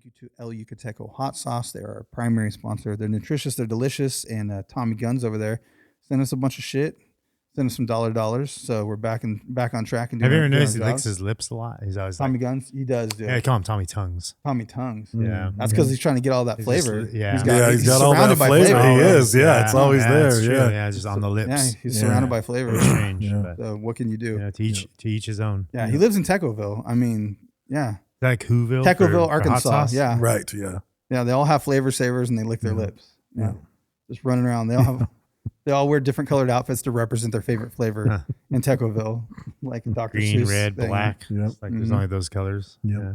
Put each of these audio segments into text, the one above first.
you to El Yucateco Hot Sauce. They are our primary sponsor. They're nutritious, they're delicious, and Tommy Guns over there sent us a bunch of shit. Send us some dollars. So we're back on track. And have you ever noticed he licks his lips a lot? He's always Tommy Guns. He does. Yeah, I call him Tommy Tongues. Tommy Tongues. Yeah, that's because he's trying to get all that flavor. He's got all that flavor. He is. Yeah, it's always there. Yeah, just on the lips. Yeah, he's surrounded by flavor. It's strange. So what can you do? To each his own. Yeah, he lives in Tecoville. I mean, yeah. Like Whoville? Tecoville, Arkansas. Yeah. Right. Yeah. Yeah, they all have flavor savers and they lick their lips. Yeah. Just running around. They all wear different colored outfits to represent their favorite flavor in Tecoville, like in Dr. Green, Seuss red, thing. black. Yep. Like there's only those colors. Yep. Yeah.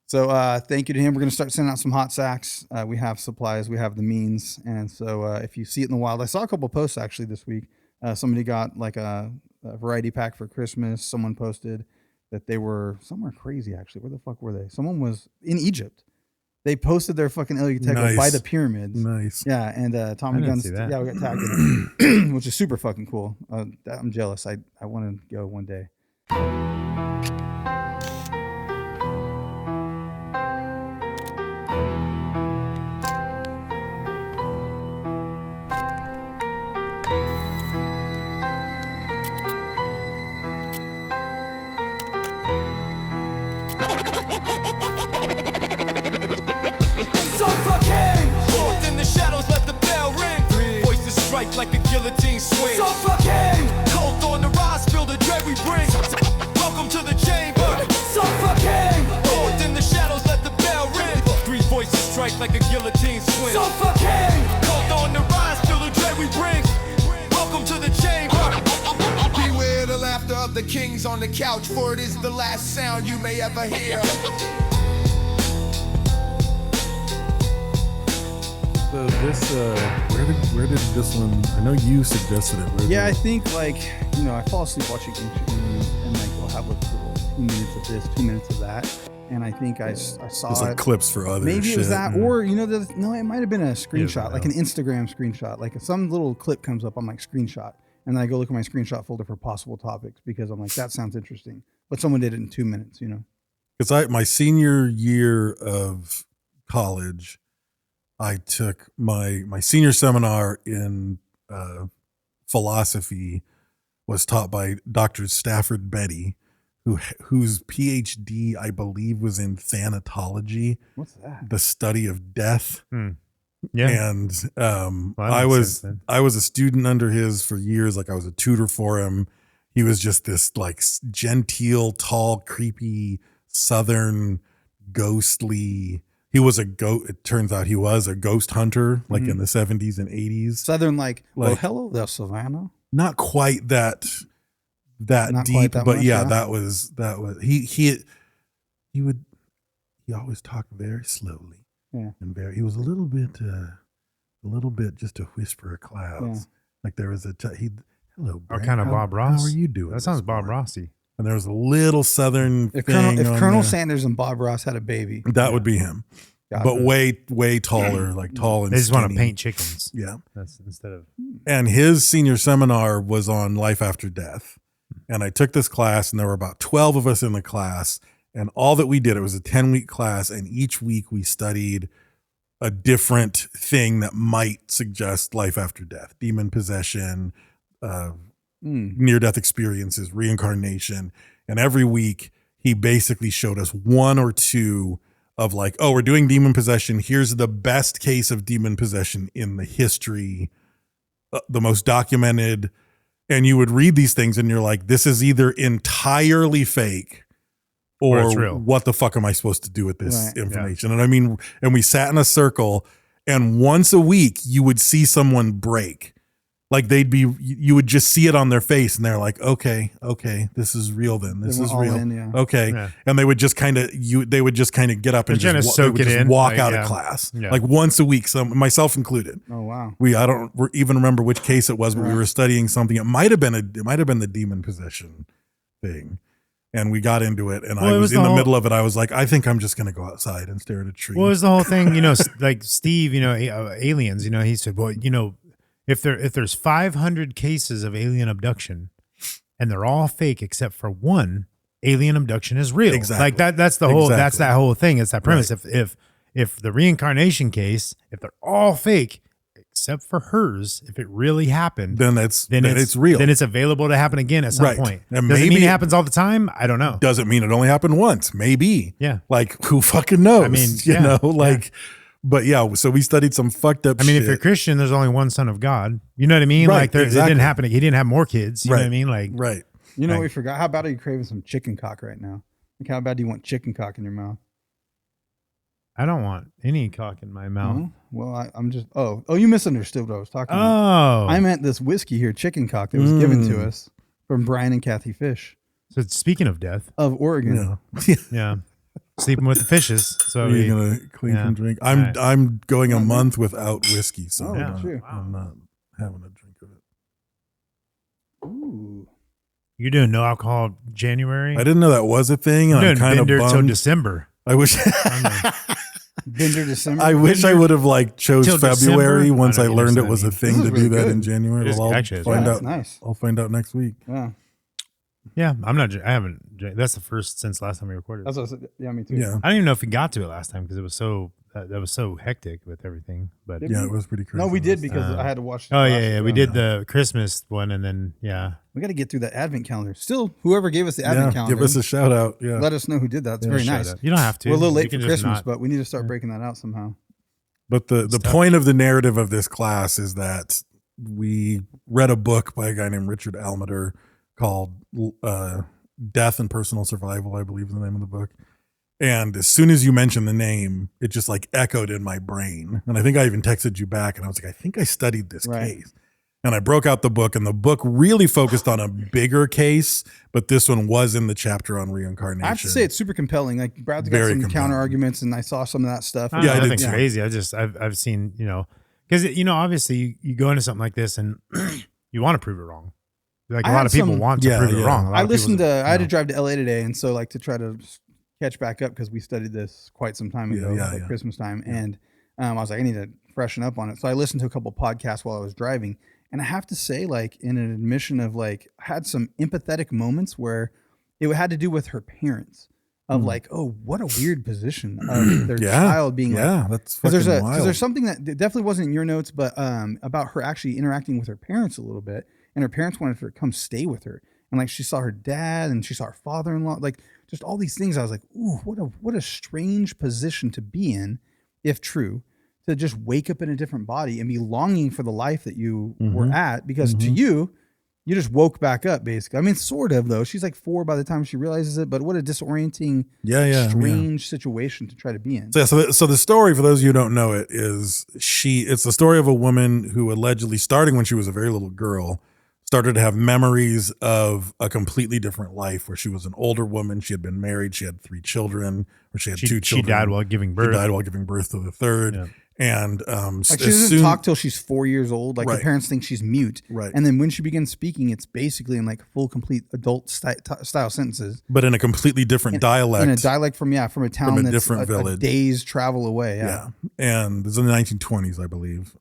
So thank you to him. We're going to start sending out some hot sacks. We have supplies. We have the means. And so if you see it in the wild, I saw a couple posts actually this week. Somebody got like a variety pack for Christmas. Someone posted that they were somewhere crazy actually. Where the fuck were they? Someone was in Egypt. They posted their fucking El Yucateco by the pyramids. Nice. Yeah, and Tommy Guns. Yeah, we got tagged in it, which is super fucking cool. I'm jealous. I want to go one day. Like a guillotine swing. Suffocate! Cold on the rise, feel the dread we bring. Welcome to the chamber. Suffocate! Cold in the shadows, let the bell ring. Three voices strike like a guillotine swing. Suffocate! Cold on the rise, feel the dread we bring. Welcome to the chamber. Beware the laughter of the kings on the couch, for it is the last sound you may ever hear. So this, where did this one? I know you suggested it. I think I fall asleep watching ancient movies, and like we'll have like little 2 minutes of this, 2 minutes of that, and I think I saw it's like clips for others. Maybe it was that, or it might have been a screenshot, like an Instagram screenshot, like some little clip comes up. I'm like screenshot, and then I go look at my screenshot folder for possible topics because I'm like that sounds interesting, but someone did it in 2 minutes, Because my senior year of college, I took my senior seminar in philosophy was taught by Dr. Stafford Betty, whose PhD I believe was in thanatology. What's that? The study of death. Yeah. And I was a student under his for years. Like I was a tutor for him. He was just this like genteel, tall, creepy, Southern, ghostly. He was it turns out he was a ghost hunter, like in the 70s and 80s. Southern, like well, hello there, Savannah. Not quite that Not deep, quite that but much, yeah, that was he always talked very slowly. Yeah. And he was a little bit just a whisper of clouds. Yeah. Like there was hello, Brent, kind of Bob Ross. How are you doing? That sounds Bob Rossy. And there was a little Southern If thing. Colonel, on if Colonel there. Sanders and Bob Ross had a baby, That would be him. Gotcha. But way taller, like tall and They just want to skinny. paint chickens. Yeah. That's instead of. And his senior seminar was on life after death. And I took this class, and there were about 12 of us in the class. And all that we did, it was a 10-week class. And each week we studied a different thing that might suggest life after death, demon possession, near-death experiences, reincarnation. And every week he basically showed us one or two of like, oh, we're doing demon possession. Here's the best case of demon possession in the history, the most documented. And you would read these things and you're like, this is either entirely fake or it's real. What the fuck am I supposed to do with this information? And I mean, and we sat in a circle, and once a week you would see someone break. Like you would just see it on their face, and they're like, okay, this is real then. This is real. Okay. Yeah. And they would just kind of get up and just walk out of class. Yeah. Like once a week, myself included. Oh wow. I don't even remember which case it was, but we were studying something. It might have been the demon possession thing. And we got into it, and I was in the middle of it. I was like, I think I'm just going to go outside and stare at a tree. What was the whole thing? Like Steve, aliens, he said, well, if there's 500 cases of alien abduction and they're all fake except for one, alien abduction is real. Exactly. Like that's the whole, that's that whole thing. It's that premise. Right. if the reincarnation case, if they're all fake, except for hers, if it really happened, then it's real. Then it's available to happen again at some Right. point. And Does it maybe mean it happens all the time? I don't know. Doesn't mean it only happened once. Maybe. Yeah. Like who fucking knows? I mean, you yeah, know, like, but yeah. So we studied some fucked up. I mean, shit. if you're Christian, there's only one son of God. You know what I mean? Right, Like it exactly. didn't happen. He didn't have more kids. You know what I mean? Like, right. You know Right. what we forgot? How bad are you craving some chicken cock right now? Like how bad do you want chicken cock in your mouth? I don't want any cock in my mouth. No? Well, I'm just. Oh, you misunderstood what I was talking about. Oh, I meant this whiskey here, chicken cock, that was given to us from Brian and Kathy Fish so speaking of death, of Oregon. Yeah. yeah, sleeping with the fishes. So You're gonna clink and drink. I'm going a month without whiskey, so Oh, I'm, true. not, I'm not having a drink of it. Ooh. you're doing no alcohol January. I didn't know that was a thing, and I'm I'm doing kind of bender till bummed. December. I wish. Bender December. I wish I would have like chose Till February December? once I I don't learned it understand was a that thing This to is do really that good. in January. It is Well, actually I'll find that's out. nice. I'll find out next week. Yeah. Yeah, I'm not. I haven't. That's the first since last time we recorded. That's what I said. Yeah, me too. Yeah, I don't even know if we got to it last time because it was so that was so hectic with everything. But Did yeah, we? it was pretty crazy. No, we did last because time. I had to watch. oh the yeah, last yeah, we round. did the Christmas one, and then yeah, We got to get through that advent calendar. Still, whoever gave us the advent calendar, give us a shout out. Yeah, let us know who did that. It's very Shut nice. up. You don't have to. We're a little You late for can just Christmas, not- but we need to start breaking that out somehow. but the tough. point of the narrative of this class is that we read a book by a guy named Richard Almader called Death and Personal Survival, I believe is the name of the book. And as soon as you mentioned the name, it just like echoed in my brain. And I think I even texted you back and I was like, I think I studied this Right. case. And I broke out the book, and the book really focused on a bigger case, but this one was in the chapter on reincarnation. I have to say it's super compelling. Like Brad's got Very some compelling. counter arguments, and I saw some of that stuff. I don't Yeah, know, I did nothing's too. crazy. I've seen, because obviously you go into something like this and you want to prove it wrong. Like I a lot had of people some- want to Yeah, prove it yeah. wrong. A lot I of listened people, to. I had to you know. drive to LA today, and so like to try to catch back up because we studied this quite some time ago Yeah, at yeah. Christmas time, and I was like, I need to freshen up on it. So I listened to a couple podcasts while I was driving, and I have to say, like in an admission of like, I had some empathetic moments where it had to do with her parents. Of like, oh, what a weird position of their Yeah. child being like, Yeah, that's because fucking wild. there's something that definitely wasn't in your notes, but about her actually interacting with her parents a little bit, and her parents wanted her to come stay with her, and like she saw her dad and she saw her father-in-law, like just all these things. I was like, ooh, what a strange position to be in, if true, to just wake up in a different body and be longing for the life that you were at, because to you just woke back up basically. I mean, sort of though. She's like 4 by the time she realizes it, but what a disorienting, yeah. strange situation to try to be in. So the story, for those of you who don't know it, is it's the story of a woman who allegedly, starting when she was a very little girl, started to have memories of a completely different life where she was an older woman. She had been married. She had 3 children, or she had 2 She children. died while giving birth. She died while giving birth to the third. Yeah. And Like she doesn't talk till she's 4 years old. Like her Right. parents think she's mute. Right. And then when she begins speaking, it's basically in like full, complete adult style sentences. but in a completely different dialect. In a dialect from a town a that's different a village. day's travel away. Yeah. And it was in the 1920s, I believe.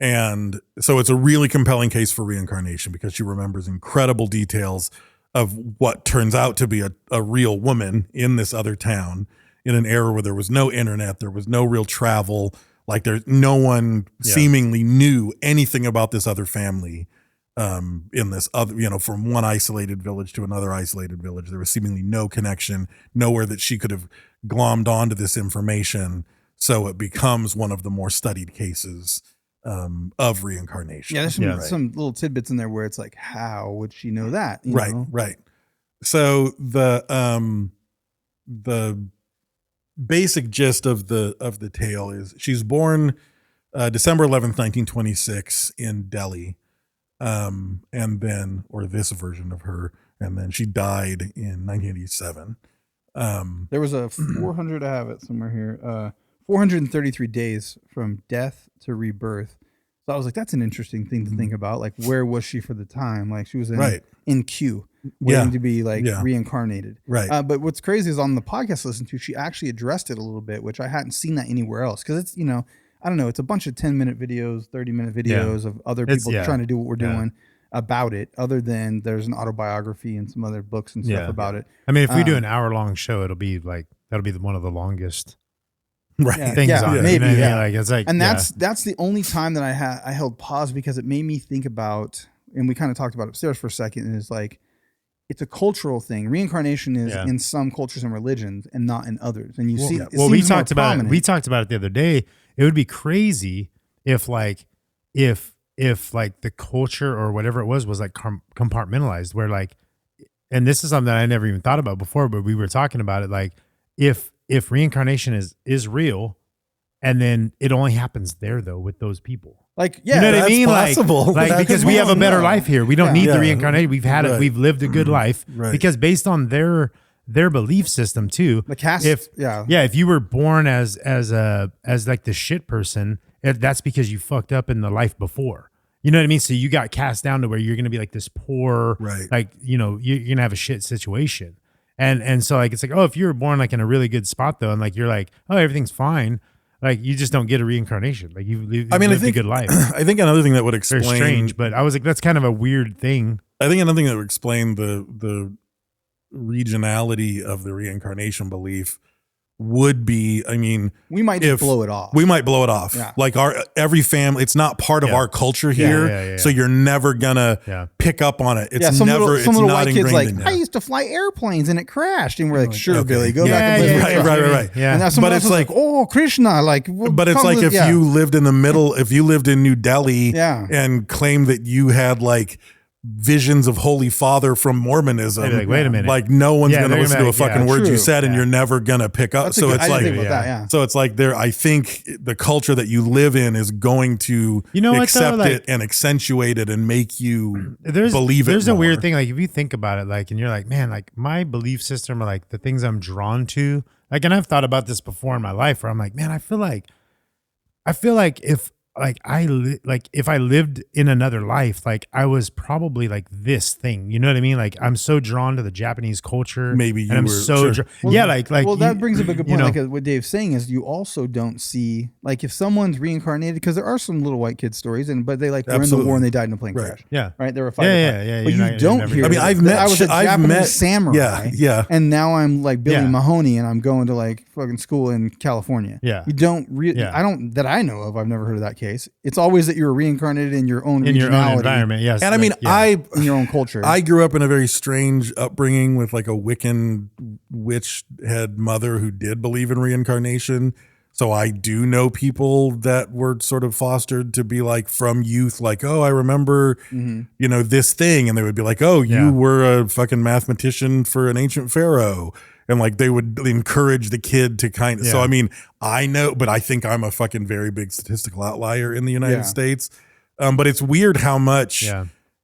And so it's a really compelling case for reincarnation because she remembers incredible details of what turns out to be a real woman in this other town in an era where there was no internet, there was no real travel. Like no one seemingly knew anything about this other family in this other, from one isolated village to another isolated village. There was seemingly no connection, nowhere that she could have glommed onto this information. So it becomes one of the more studied cases of reincarnation. Yeah. There's Yeah. some little tidbits in there where it's like, how would she know that? You Right, know? right. So the basic gist of the tale is she's born December 11th, 1926 in Delhi. And then, or this version of her, and then she died in 1987. There was a 400, I have it somewhere here, 433 days from death to rebirth. So I was like, that's an interesting thing to think about. Like, where was she for the time? Like, she was in queue, waiting to be like reincarnated. Right. But what's crazy is on the podcast I listened to, she actually addressed it a little bit, which I hadn't seen that anywhere else. Because it's, I don't know, it's a bunch of 10-minute videos, 30-minute videos of other people trying to do what we're doing about it, other than there's an autobiography and some other books and stuff about it. I mean, if we do an hour-long show, that'll be one of the longest right. things on it. maybe, You know what I mean? yeah. Like it's like, And that's the only time that I held pause, because it made me think about, and we kind of talked about upstairs for a second, and it's like, it's a cultural thing. Reincarnation is in some cultures and religions and not in others. And you see, well, we talked about it. We talked about it the other day. It would be crazy if like the culture or whatever it was like compartmentalized, where like, and this is something that I never even thought about before, but we were talking about it. Like if reincarnation is real, and then it only happens there though with those people. Like, yeah, you know what I that's mean? possible. Like That's because we have a better life here. We don't need the reincarnation. We've had it. We've lived a good life because based on their belief system too. The caste, if you were born as like the shit person, that's because you fucked up in the life before. You know what I mean? So you got cast down to where you're going to be like this poor, like, you know, you're going to have a shit situation. And so like, it's like, oh, if you were born like in a really good spot though, and like, you're like, oh, everything's fine. Like you just don't get a reincarnation. Like you've lived a good life. I think another thing that would explain, very strange, but I was like, that's kind of a weird thing. I think another thing that would explain the regionality of the reincarnation belief would be, I mean, we might just blow it off. We might blow it off. Yeah. Like every family, it's not part of our culture here. So you're never gonna pick up on it. It's some never, little white kids like, in I used to fly airplanes and it crashed. And we're like, sure, Billy, go back and live. Right. Yeah. And now someone else is like, oh, Krishna, like, but it's like if you lived in the middle, if you lived in New Delhi and claimed that you had like visions of Holy Father from Mormonism, like, wait a minute, like no one's gonna listen to a fucking word you said, and you're never gonna pick up. So it's like, so it's like I think the culture that you live in is going to accept it and accentuate it and make you believe it. There's more. a weird thing, like if you think about it, like, and you're like, man, like my belief system, or like the things I'm drawn to, like, and I've thought about this before in my life, where I'm like, man, I feel like if if I lived in another life, like I was probably like this thing, you know what I mean? Like I'm so drawn to the Japanese culture. Maybe you and I'm were so well, that brings up a good point. Like what Dave's saying is, you also don't see, like, if someone's reincarnated, because there are some little white kid stories, but they like were in the war and they died in a plane crash. Yeah, right. They were fighting. But you don't hear. I mean, I was a Japanese samurai. Yeah. And now I'm like Billy Mahoney, and I'm going to like fucking school in California. Yeah. You don't really. I don't that I know of. I've never heard of that case. It's always that you're reincarnated in your own environment. Yes, and I mean, in your own culture. I grew up in a very strange upbringing with like a Wiccan witch head mother who did believe in reincarnation. So I do know people that were sort of fostered to be like from youth, like, oh, I remember, you know, this thing. And they would be like, oh, you were a fucking mathematician for an ancient pharaoh. And like they would encourage the kid to kind of, so I mean, I know, but I think I'm a fucking very big statistical outlier in the United States. But it's weird how much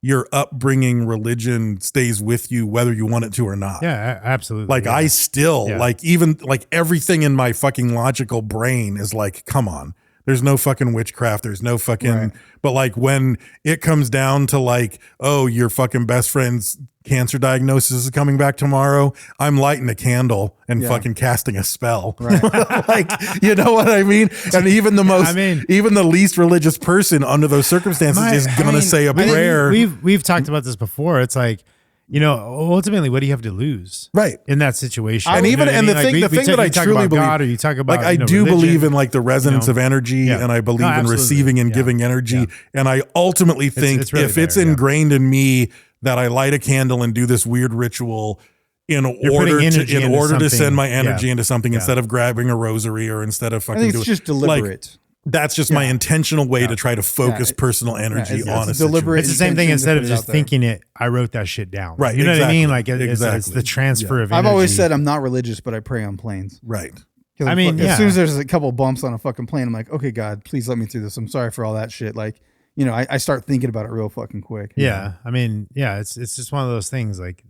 your upbringing, religion stays with you, whether you want it to or not. Yeah, absolutely. Like I still like, even like everything in my fucking logical brain is like, come on, there's no fucking witchcraft. There's no fucking, but like when it comes down to like, oh, your fucking best friend's cancer diagnosis is coming back tomorrow, I'm lighting a candle and fucking casting a spell. Like, you know what I mean? And even the most, even the least religious person under those circumstances is going to say a prayer. We've talked about this before. It's like, you know, ultimately, what do you have to lose? In that situation. And even, and the thing that I truly believe, God, or you talk about, like, I do believe in like the resonance of energy, and I believe in receiving and giving energy. And I ultimately think it's really if it's ingrained in me that I light a candle and do this weird ritual in order to send my energy into something instead of grabbing a rosary or instead of fucking doing, it's just deliberate. Like, that's just my intentional way to try to focus personal energy on a deliberate. It's the same thing. Instead of just thinking it, I wrote that shit down. Right. You know what I mean? Like it's the transfer of energy. I've always said I'm not religious, but I pray on planes. Right. I mean, as soon as there's a couple bumps on a fucking plane, I'm like, okay, God, please let me through this. I'm sorry for all that shit. Like, you know, I start thinking about it real fucking quick. Yeah. I mean, it's just one of those things. Like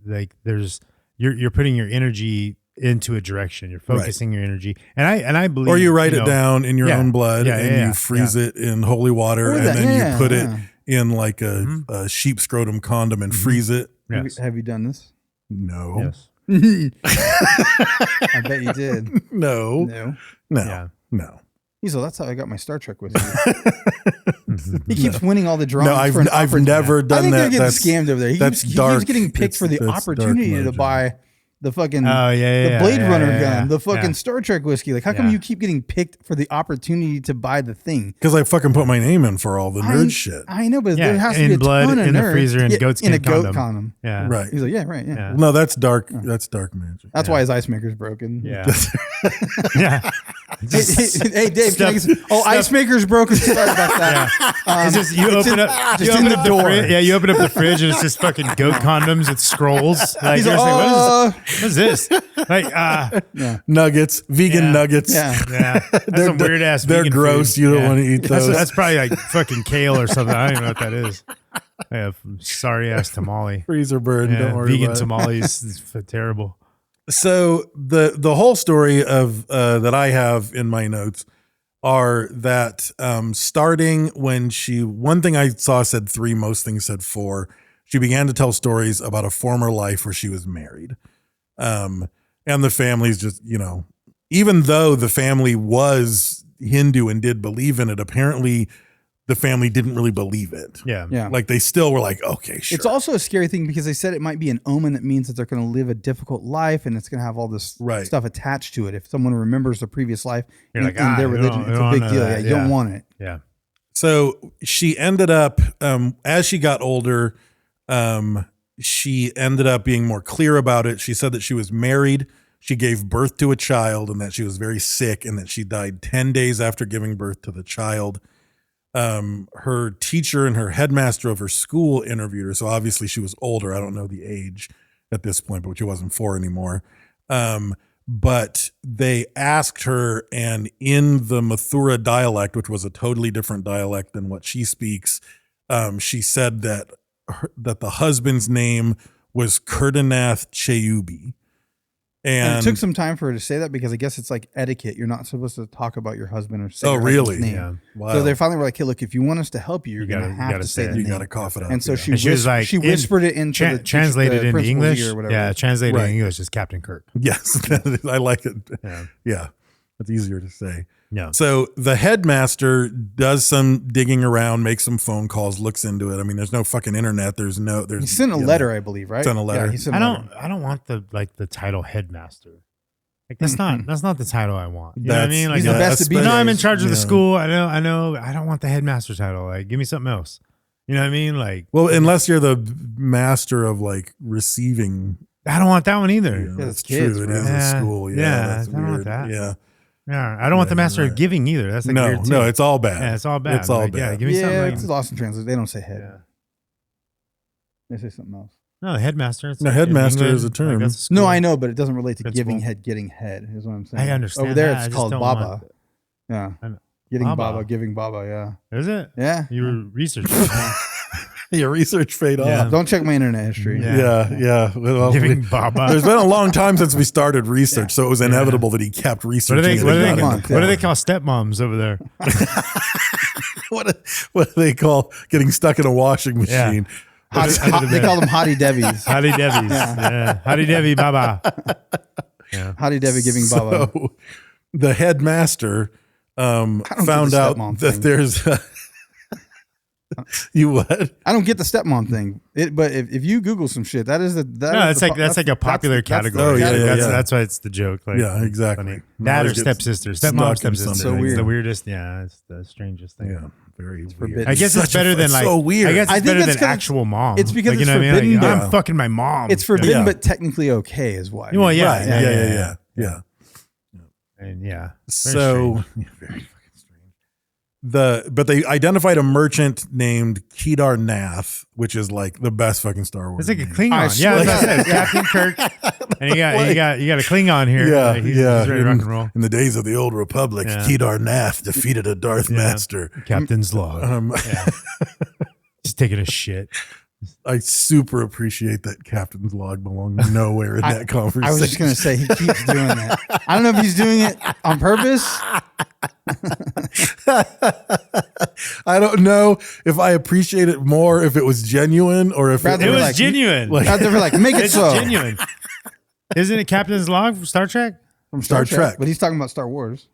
there's you're putting your energy into a direction. You're focusing your energy, and I believe, or you write it down in your own blood, and you freeze it in holy water, and then you put it in like a sheep scrotum condom and freeze it. Yes. Have you done this? No. Yes. I bet you did. No. No. Diesel, that's how I got my Star Trek with you. He keeps winning all the drawings. No, I've never done that. I think they're getting scammed over there. He keeps getting picked for the opportunity to buy the fucking the Blade Runner gun, the fucking Yeah. Star Trek whiskey. Like, how come you keep getting picked for the opportunity to buy the thing? Because I fucking put my name in for all the nerd shit. I know, but Yeah, there has to in be a blood, ton of in the nerds. freezer, in goatskin in a goat condom. condom. Yeah. Right. He's like, yeah, right, yeah. No, that's dark. That's dark magic. That's why his ice maker's broken. Yeah. Yeah. Hey, Dave, can I get some, ice maker's broken. Sorry about that. It's just you open up, just in the door. You open up the fridge and it's just fucking goat condoms with scrolls. Like, He's you're like, like, what is this? Like, Nuggets, vegan nuggets. Yeah. That's some weird ass. They're vegan gross. food. You don't want to eat those. That's probably like fucking kale or something. I don't even know what that is. Yeah, sorry ass tamale. Freezer burn. Yeah, Don't worry vegan about it. tamales is terrible. So the whole story of that I have in my notes are that starting when one thing I saw said 3, most things said 4. She began to tell stories about a former life where she was married, and the family's just even though the family was Hindu and did believe in it, apparently the family didn't really believe it. Yeah. Like they still were like, okay, sure. It's also a scary thing because they said it might be an omen that means that they're going to live a difficult life and it's going to have all this stuff attached to it. If someone remembers the previous life in their religion, it's a big deal. Yeah, you don't want it. Yeah. So she ended up, as she got older, she ended up being more clear about it. She said that she was married. She gave birth to a child and that she was very sick and that she died 10 days after giving birth to the child. Her teacher and her headmaster of her school interviewed her. So obviously she was older. I don't know the age at this point, but she wasn't 4 anymore. But they asked her, and in the Mathura dialect, which was a totally different dialect than what she speaks, she said that the husband's name was Kurdanath Cheyubi. And it took some time for her to say that because I guess it's like etiquette. You're not supposed to talk about your husband or say your husband's name. Yeah. Wow. So they finally were like, "Hey, look, if you want us to help you, you're going to have to say the You name." got to cough it out. And so she was like, she whispered it into translated the into principal's English. ear or whatever. Yeah, translated in English is Captain Kirk. Yes, I like it. Yeah, it's easier to say. Yeah. So the headmaster does some digging around, makes some phone calls, looks into it. I mean, there's no fucking internet. There's He sent a letter, I believe, right? Sent a letter. Yeah, he sent a letter. I don't want the title headmaster. Like that's not the title I want. You know what I mean? Like, he's the best to be. I'm in charge of the school. I know. I don't want the headmaster title. Like, give me something else. You know what I mean? Like, well, unless you're the master of like receiving. I don't want that one either. Yeah, that's kids, true. It bro. is a school. Yeah, that's I don't want weird. that. Yeah. Yeah, I don't want the master of giving either. That's like weird too. No, it's all bad. Yeah, it's all bad. It's all Like, bad. Yeah, give me something. Like, It's lost in translation. They don't say head. yeah. They say something else. No, the headmaster. It's No, like headmaster in is a England, term. that's school. No, I know, but it doesn't relate to Principal. giving head, getting head, is what I'm saying. I understand Over there, that. I it's just called don't Baba. want- Yeah. I know. Getting Baba. Baba, giving Baba, yeah. Is it? Yeah. You were researching. Your research paid Yeah. off. Don't check my internet history. Yeah. Well, Giving Baba. there's been a long time since we started research, so it was inevitable that he kept What researching. do they? as What he do got they? into month, What do yeah. they call stepmoms over there? what do they call getting stuck in a washing machine? They call them Hottie Devies. Hottie Devies. Yeah. Hottie Devi Baba. Yeah. Hottie Devi giving Baba. So the headmaster get found the out stepmom that thing. there's you what? I don't get the stepmom thing. But if you Google some shit, that is That's like a popular category. Oh, yeah. That's why it's the joke. Like, Yeah, exactly. funny. Dad or Always get stepsister, stuck stepmom, in stepsister. something. So It's weird. the weirdest. Yeah, it's the strangest thing. Yeah, very weird. forbidden. I guess it's better than like so weird. I guess I it's think better that's than 'cause actual mom. it's because like, it's you know what I mean? forbidden, Like, yeah. I'm fucking my mom. It's forbidden, Yeah. but technically okay is why. Well, yeah, Right. Yeah. And yeah. Very So strange. very fucking strange. But they identified a merchant named Kedar Nath, which is like the best fucking Star Wars. It's like a name. I Klingon. Yeah, swear that's what I to said. It's Captain Kirk. And you got a Klingon here. Yeah, Like, he's ready to rock and roll. In the days of the old Republic, Yeah. Kedar Nath defeated a Darth Master. Captain's log. Just taking a shit. I super appreciate that Captain's log belonged nowhere in that conversation. I was just gonna say he keeps doing that. I don't know if he's doing it on purpose. I don't know if I appreciate it more if it was genuine or if Rather It They were was like- genuine. Out there, like make it It's so genuine. Isn't it Captain's log from Star Trek? from Star Trek. but he's talking about Star Wars.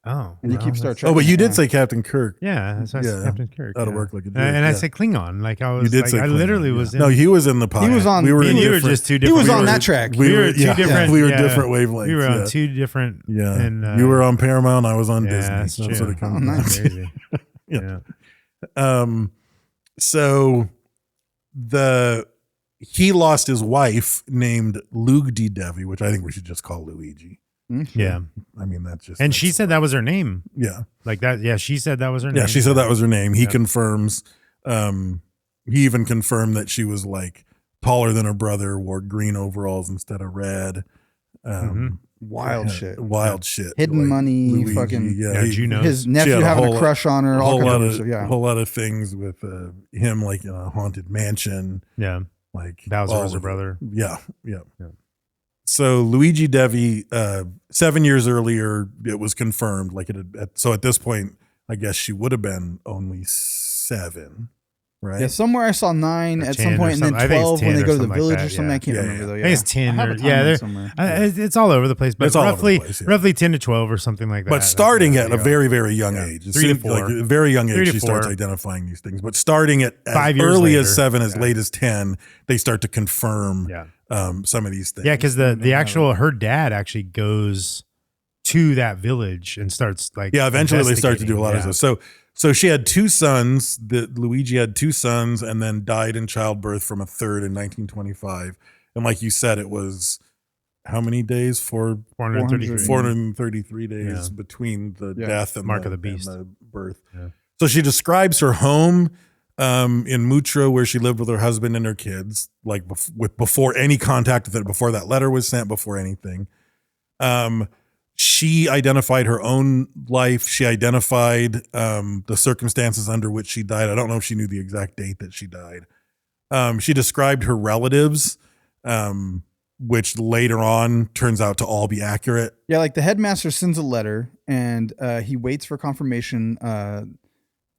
Oh, and you keep Star Trek. Oh, but you did say Captain Kirk. Yeah, that's why I said Captain Kirk. That'll work like a joke. And I said Klingon. Like I was. You did like, say I Klingon, literally was. In, No, he was in the podcast. He was on. We were. You were just two different. He was on that track. We were two different. We were different wavelengths. We were on two different. Yeah. And, you were on Paramount. I was on Disney. That's true. What it comes nice. to. Crazy. Yeah. So he lost his wife named Lugdi Devi, which I think we should just call Luigi. Yeah. I mean, that's just. And she said that was her name. Yeah. Like that. Yeah. She said that was her name. Yeah. She said that was her name. He confirms. He even confirmed that she was like taller than her brother, wore green overalls instead of red. Wild shit. Wild shit. Hidden like money. Luigi, Fucking. Yeah. Juno. His nephew having a crush on her. All kinds of stuff. Yeah. A whole lot of things with him, like in a haunted mansion. Yeah. Like Bowser was her brother. Yeah. So Luigi Devi, 7 years earlier, it was confirmed. Like so at this point, I guess she would have been only 7, right? Yeah, somewhere I saw 9 at some 10 point, and then or something. I think it's 12 when 10 they or go to the something like village that, or something. yeah. I can't Yeah, remember yeah. though. I Yeah. think it's 10 I have or a yeah, timeline somewhere. it's all over the place, but It's all over the roughly place, yeah. roughly 10 to 12 or something like that. But starting Like, at a very, very young age. As 3 to soon- 4. Like a very young 3 age, to she starts 4. identifying these things. But starting at as 5 years early later. as 7, as late as 10, they start to confirm some of these things. Yeah, because the actual her dad actually goes to that village and starts like eventually they start to do a lot of investigating. stuff. So she had 2 sons. Luigi had 2 sons and then died in childbirth from a third in 1925. And like you said, it was how many days? 433 days between the death and Mark of the Beast and the birth. Yeah. So she describes her home in Mutro, where she lived with her husband and her kids, like before any contact with it, before that letter was sent, before anything. She identified her own life. She identified the circumstances under which she died. I don't know if she knew the exact date that she died. She described her relatives, which later on turns out to all be accurate. Yeah, like the headmaster sends a letter and he waits for confirmation.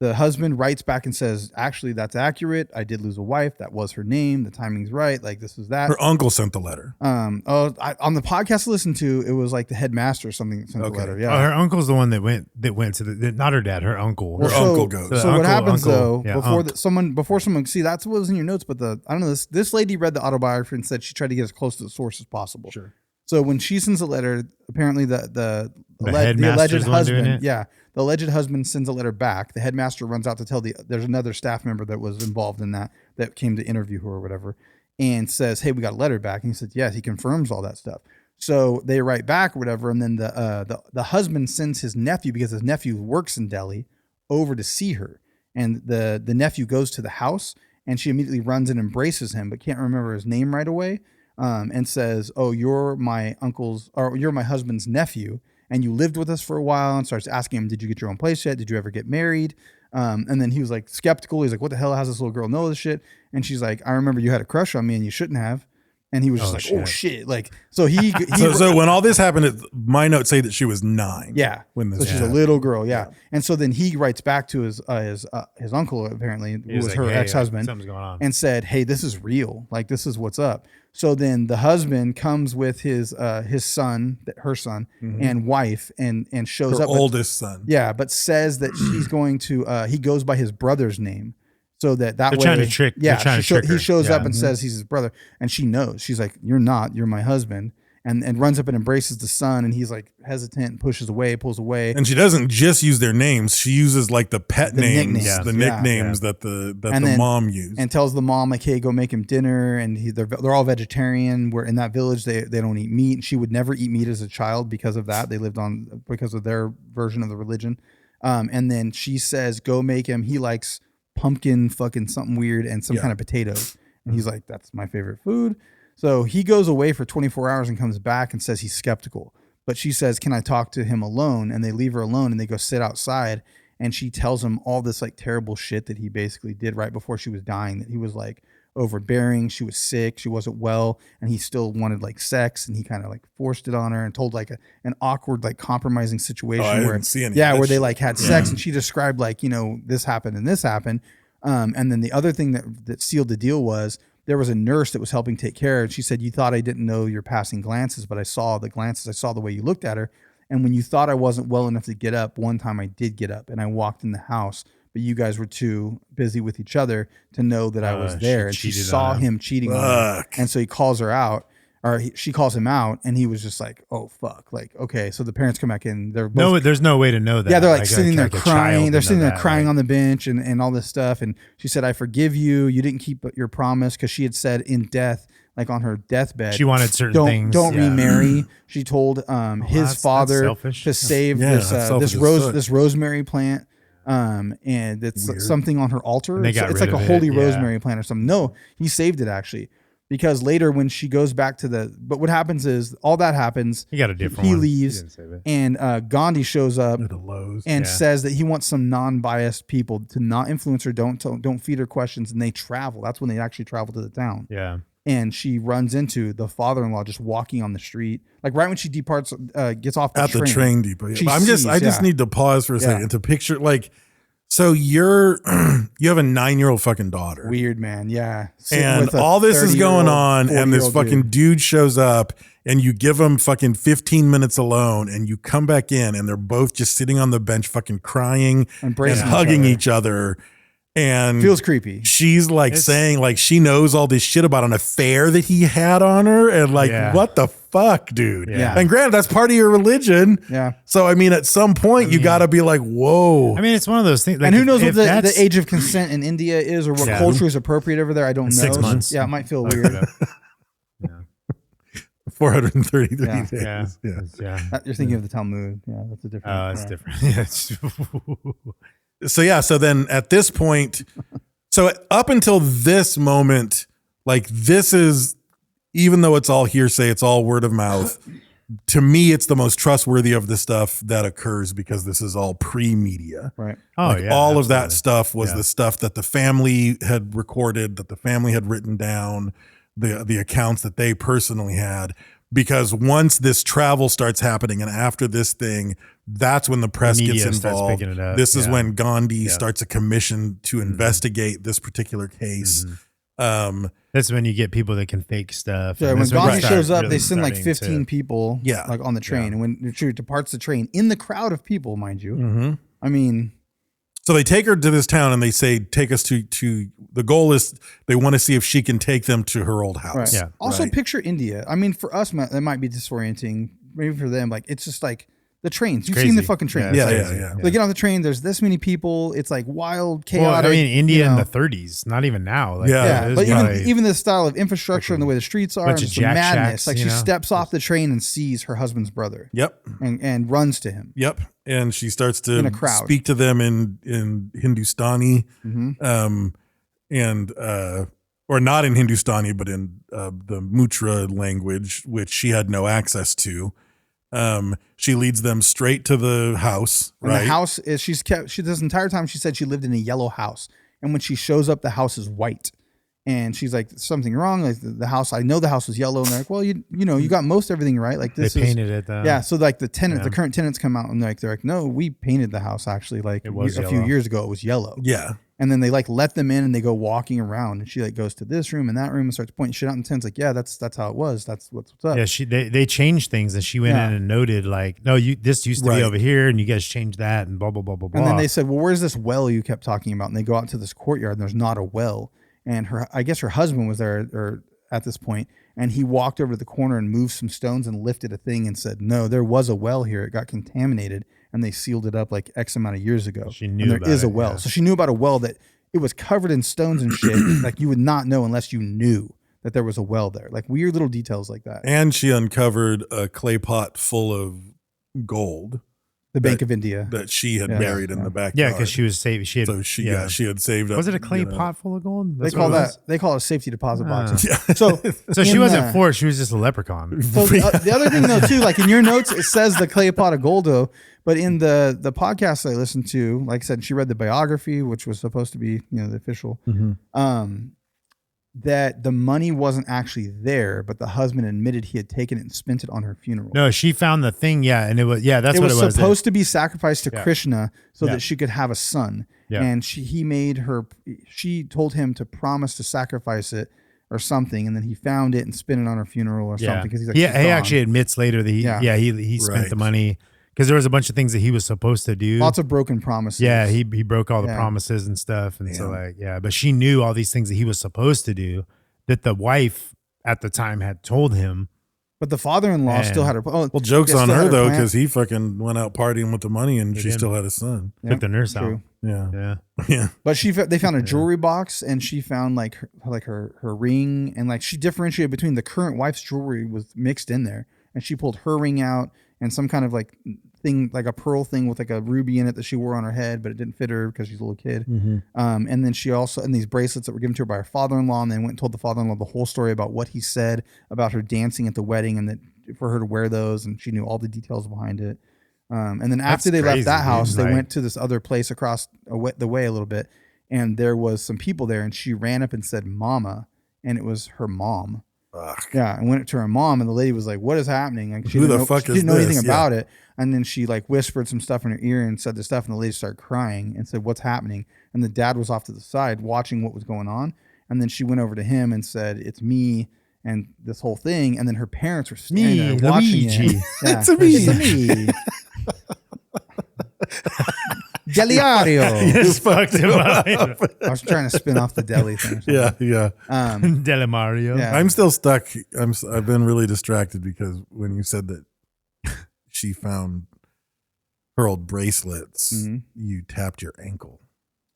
The husband writes back and says, actually, that's accurate. I did lose a wife. That was her name. The timing's right. Like this is that. Her uncle sent the letter. On the podcast I listened to, it was like the headmaster or something sent the letter. Yeah. Oh, her uncle's the one that went to the not her dad, her uncle. Her uncle goes. So what happens though, yeah, before someone see, that's what was in your notes, but I don't know, this lady read the autobiography and said she tried to get as close to the source as possible. Sure. So when she sends a letter, apparently the headmaster's alleged the one doing husband, it? the alleged husband sends a letter back. The headmaster runs out to tell there's another staff member that was involved in that came to interview her or whatever, and says, "Hey, we got a letter back." And he said, "Yes." He confirms all that stuff. So they write back or whatever, and then the husband sends his nephew, because his nephew works in Delhi, over to see her, and the nephew goes to the house, and she immediately runs and embraces him, but can't remember his name right away. And says, "Oh, you're my husband's nephew, and you lived with us for a while," and starts asking him, "Did you get your own place yet? Did you ever get married?" And then he was like skeptical. He's like, "What the hell? How's this little girl know this shit?" And she's like, "I remember you had a crush on me, and you shouldn't have." And he was just "Oh shit!" Like, so he so when all this happened, my notes say that she was 9. Yeah, When this so she's a little girl. Yeah. And so then he writes back to his uncle, apparently, who was like, her "Hey, ex-husband, something's going on," and said, "Hey, this is real. Like, this is what's up." So then the husband comes with his son, her son, and wife, and shows Her up. oldest son. Yeah, but says that she's going to. He goes by his brother's name, so that They're way. trying to trick. Yeah, they're trying to trick her. he shows up Yeah. and says he's his brother, and she knows. She's like, "You're not. You're my husband." And runs up and embraces the son, and he's like hesitant, pushes away, pulls away. And she doesn't just use their names; she uses like the pet names, nicknames. the Yeah. nicknames that the then- mom used. And tells the mom, like, "Hey, go make him dinner." And they're all vegetarian. Where in that village they don't eat meat. And she would never eat meat as a child because of that. They lived on because of their version of the religion. And then she says, "Go make him." He likes pumpkin, fucking something weird, and some kind of potato. And he's like, "That's my favorite food." So he goes away for 24 hours and comes back and says he's skeptical. But she says, "Can I talk to him alone?" And they leave her alone and they go sit outside. And she tells him all this like terrible shit that he basically did right before she was dying, that he was like overbearing. She was sick. She wasn't well. And he still wanted like sex. And he kind of like forced it on her and told like an awkward, like compromising situation I where, didn't see any of that where they shit. like had sex. And she described like, this happened and this happened. And then the other thing that sealed the deal was, there was a nurse that was helping take care of her. And she said, "You thought I didn't know your passing glances, but I saw the glances. I saw the way you looked at her." And when you thought I wasn't well enough to get up, one time I did get up and I walked in the house, but you guys were too busy with each other to know that I was there. And she saw him cheating on her. And so he calls her out, or she calls him out, and he was just like, oh, fuck. Like, okay. So the parents come back in. They're both, there's no way to know that. Yeah, they're like sitting there crying. They're sitting there crying like, on the bench and all this stuff. And she said, I forgive you. You didn't keep your promise, because she had said in death, like on her deathbed, she wanted certain things. Don't remarry. She told his father to save this rosemary plant. And it's Weird. something on her altar. It's like a holy rosemary plant or something. No, he saved it actually, because later when she goes back to but what happens is all that happens. He got a different He one. leaves, and Gandhi shows up At the Lowe's. and says that he wants some non-biased people to not influence her, don't feed her questions, and they travel. That's when they actually travel to the town. Yeah. And she runs into the father-in-law just walking on the street, like right when she departs, gets off the at train. the train depot. Yeah. I just need to pause for a Yeah. second to picture, like, so you have a 9-year-old fucking daughter. Weird, man. Yeah. And all this is going on, and this fucking dude shows up, and you give them fucking 15 minutes alone, and you come back in, and they're both just sitting on the bench fucking crying and hugging each other. And feels creepy. She's like saying like she knows all this shit about an affair that he had on her, and like what the fuck, dude. Yeah. And granted, that's part of your religion. Yeah. So I mean, at some point you got to be like, whoa. I mean, it's one of those things. Like, and who knows what the age of consent in India is, or what culture is appropriate over there? I don't know. 6 months. Yeah, it might feel weird. 433 days. Yeah. You're thinking of the Talmud. Yeah, that's a different. Oh, it's different. So then at this point, so up until this moment, like this is, even though it's all hearsay, it's all word of mouth. To me, it's the most trustworthy of the stuff that occurs, because this is all pre-media. Right. Oh, like yeah. all absolutely. of that stuff was the stuff that the family had recorded, that the family had written down, the accounts that they personally had. Because once this travel starts happening, and after this thing, that's when the press gets involved. Picking it up. This is when Gandhi starts a commission to investigate this particular case. That's when you get people that can fake stuff. Yeah, when Gandhi shows up, they send like 15 starting people like on the train. And when she departs the train, in the crowd of people, mind you, Mm-hmm. I mean... So they take her to this town, and they say, take us to the goal is they want to see if she can take them to her old house. Right. Yeah. Also, picture India. I mean, for us, that might be disorienting. Maybe for them, like, it's just like the trains. You've seen the fucking trains. Yeah. They get on the train. There's this many people. It's like wild, chaotic. Well, I mean, India in the 30s, not even now. Like, But even the style of infrastructure and the way the streets are, bunch it's of jack madness. shacks, Like she steps off the train and sees her husband's brother. Yep. And runs to him. Yep. And she starts In a to crowd. speak to them in Hindustani, or not in Hindustani, but in the Mutra language, which she had no access to. She leads them straight to the house. And the house is this entire time she said she lived in a yellow house. And when she shows up, the house is white. And she's like, something wrong. Like the house, I know the house was yellow. And they're like, well, you know, you got most everything right. Like this they painted it though. Yeah. So like the current tenants come out and they're like, no, we painted the house actually. Like it was a few years ago, it was yellow. Yeah. And then they like let them in and they go walking around, and she like goes to this room and that room and starts pointing shit out in tents. Like, yeah, that's how it was. That's what's up. Yeah, they changed things, and she went in and noted like, no, this used to be over here, and you guys changed that, and blah blah blah blah blah. And then they said, well, where's this well you kept talking about? And they go out to this courtyard, and there's not a well. And I guess her husband was there or at this point, and he walked over to the corner and moved some stones and lifted a thing and said, no, there was a well here. It got contaminated, and they sealed it up like X amount of years ago. She knew and there is a well. So she knew about a well that it was covered in stones and shit. Like you would not know unless you knew that there was a well there. Like weird little details like that. And she uncovered a clay pot full of gold. The Bank of India. That she had buried in the backyard. Yeah, because she was saved. She had, she had saved up. Was it a clay pot full of gold? They call it a safety deposit box. Yeah. So she wasn't for it. She was just a leprechaun. So the other thing though too, like in your notes, it says the clay pot of gold though, but in the podcast I listened to, like I said, she read the biography, which was supposed to be, the official, that the money wasn't actually there, but the husband admitted he had taken it and spent it on her funeral. No, she found the thing. Yeah. And it was, that's what it was. It was supposed to be sacrificed to Krishna so that she could have a son. Yeah. And she told him to promise to sacrifice it or something. And then he found it and spent it on her funeral or something. Cause he's like, he actually admits later that he spent the money. because there was a bunch of things that he was supposed to do. Lots of broken promises. Yeah, he broke all the promises and stuff, and so but she knew all these things that he was supposed to do that the wife at the time had told him. But the father-in-law still had her. Well, joke's on her though, because he fucking went out partying with the money, and she still had a son. Took the nurse out. Yeah. But they found a jewelry box, and she found like her ring, and like she differentiated between the current wife's jewelry was mixed in there, and she pulled her ring out and some kind of like thing, like a pearl thing with like a ruby in it that she wore on her head, but it didn't fit her because she's a little kid. And then she also, and these bracelets that were given to her by her father-in-law, and then went and told the father-in-law the whole story about what he said about her dancing at the wedding, and that for her to wear those, and she knew all the details behind it. And then after they left that house, they went to this other place across the way a little bit, and there was some people there, and she ran up and said, "Mama," and it was her mom. Ugh. Yeah, and went to her mom, and the lady was like, "What is happening?" Like, Who the fuck she is didn't know this? anything about it. And then she like whispered some stuff in her ear and said the stuff, and the lady started crying and said, "What's happening?" And the dad was off to the side watching what was going on. And then she went over to him and said, "It's me," and this whole thing. And then her parents were standing there watching it. Yeah, It's me. Deliario. Just fucked him up. I was trying to spin off the deli thing. Yeah. Delimario. Yeah. I'm still stuck. I've been really distracted because when you said that she found her old bracelets, you tapped your ankle.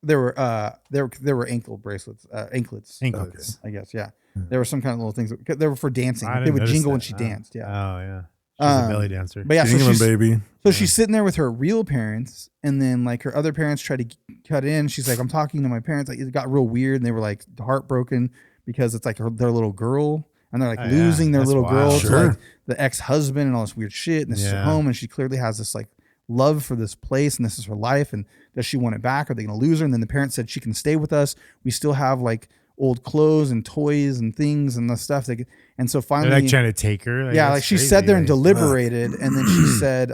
There were ankle bracelets, anklets. Anklets. I guess. Yeah. There were some kind of little things. They were for dancing. I Like, they didn't would notice jingle when that. she danced. Yeah. Oh yeah. She's a belly dancer. But yeah, so England, she's, baby. so she's sitting there with her real parents, and then like her other parents try to cut in. She's like, "I'm talking to my parents." Like, it got real weird, and they were like heartbroken because it's like their little girl, and they're like losing their That's little girl wild. to like the ex-husband and all this weird shit. And this is her home, and she clearly has this like love for this place, and this is her life. And does she want it back? Are they going to lose her? And then the parents said she can stay with us. We still have like old clothes and toys and things and the stuff. And so finally, They're like trying to take her. yeah, like she sat there and like, deliberated, and then she said,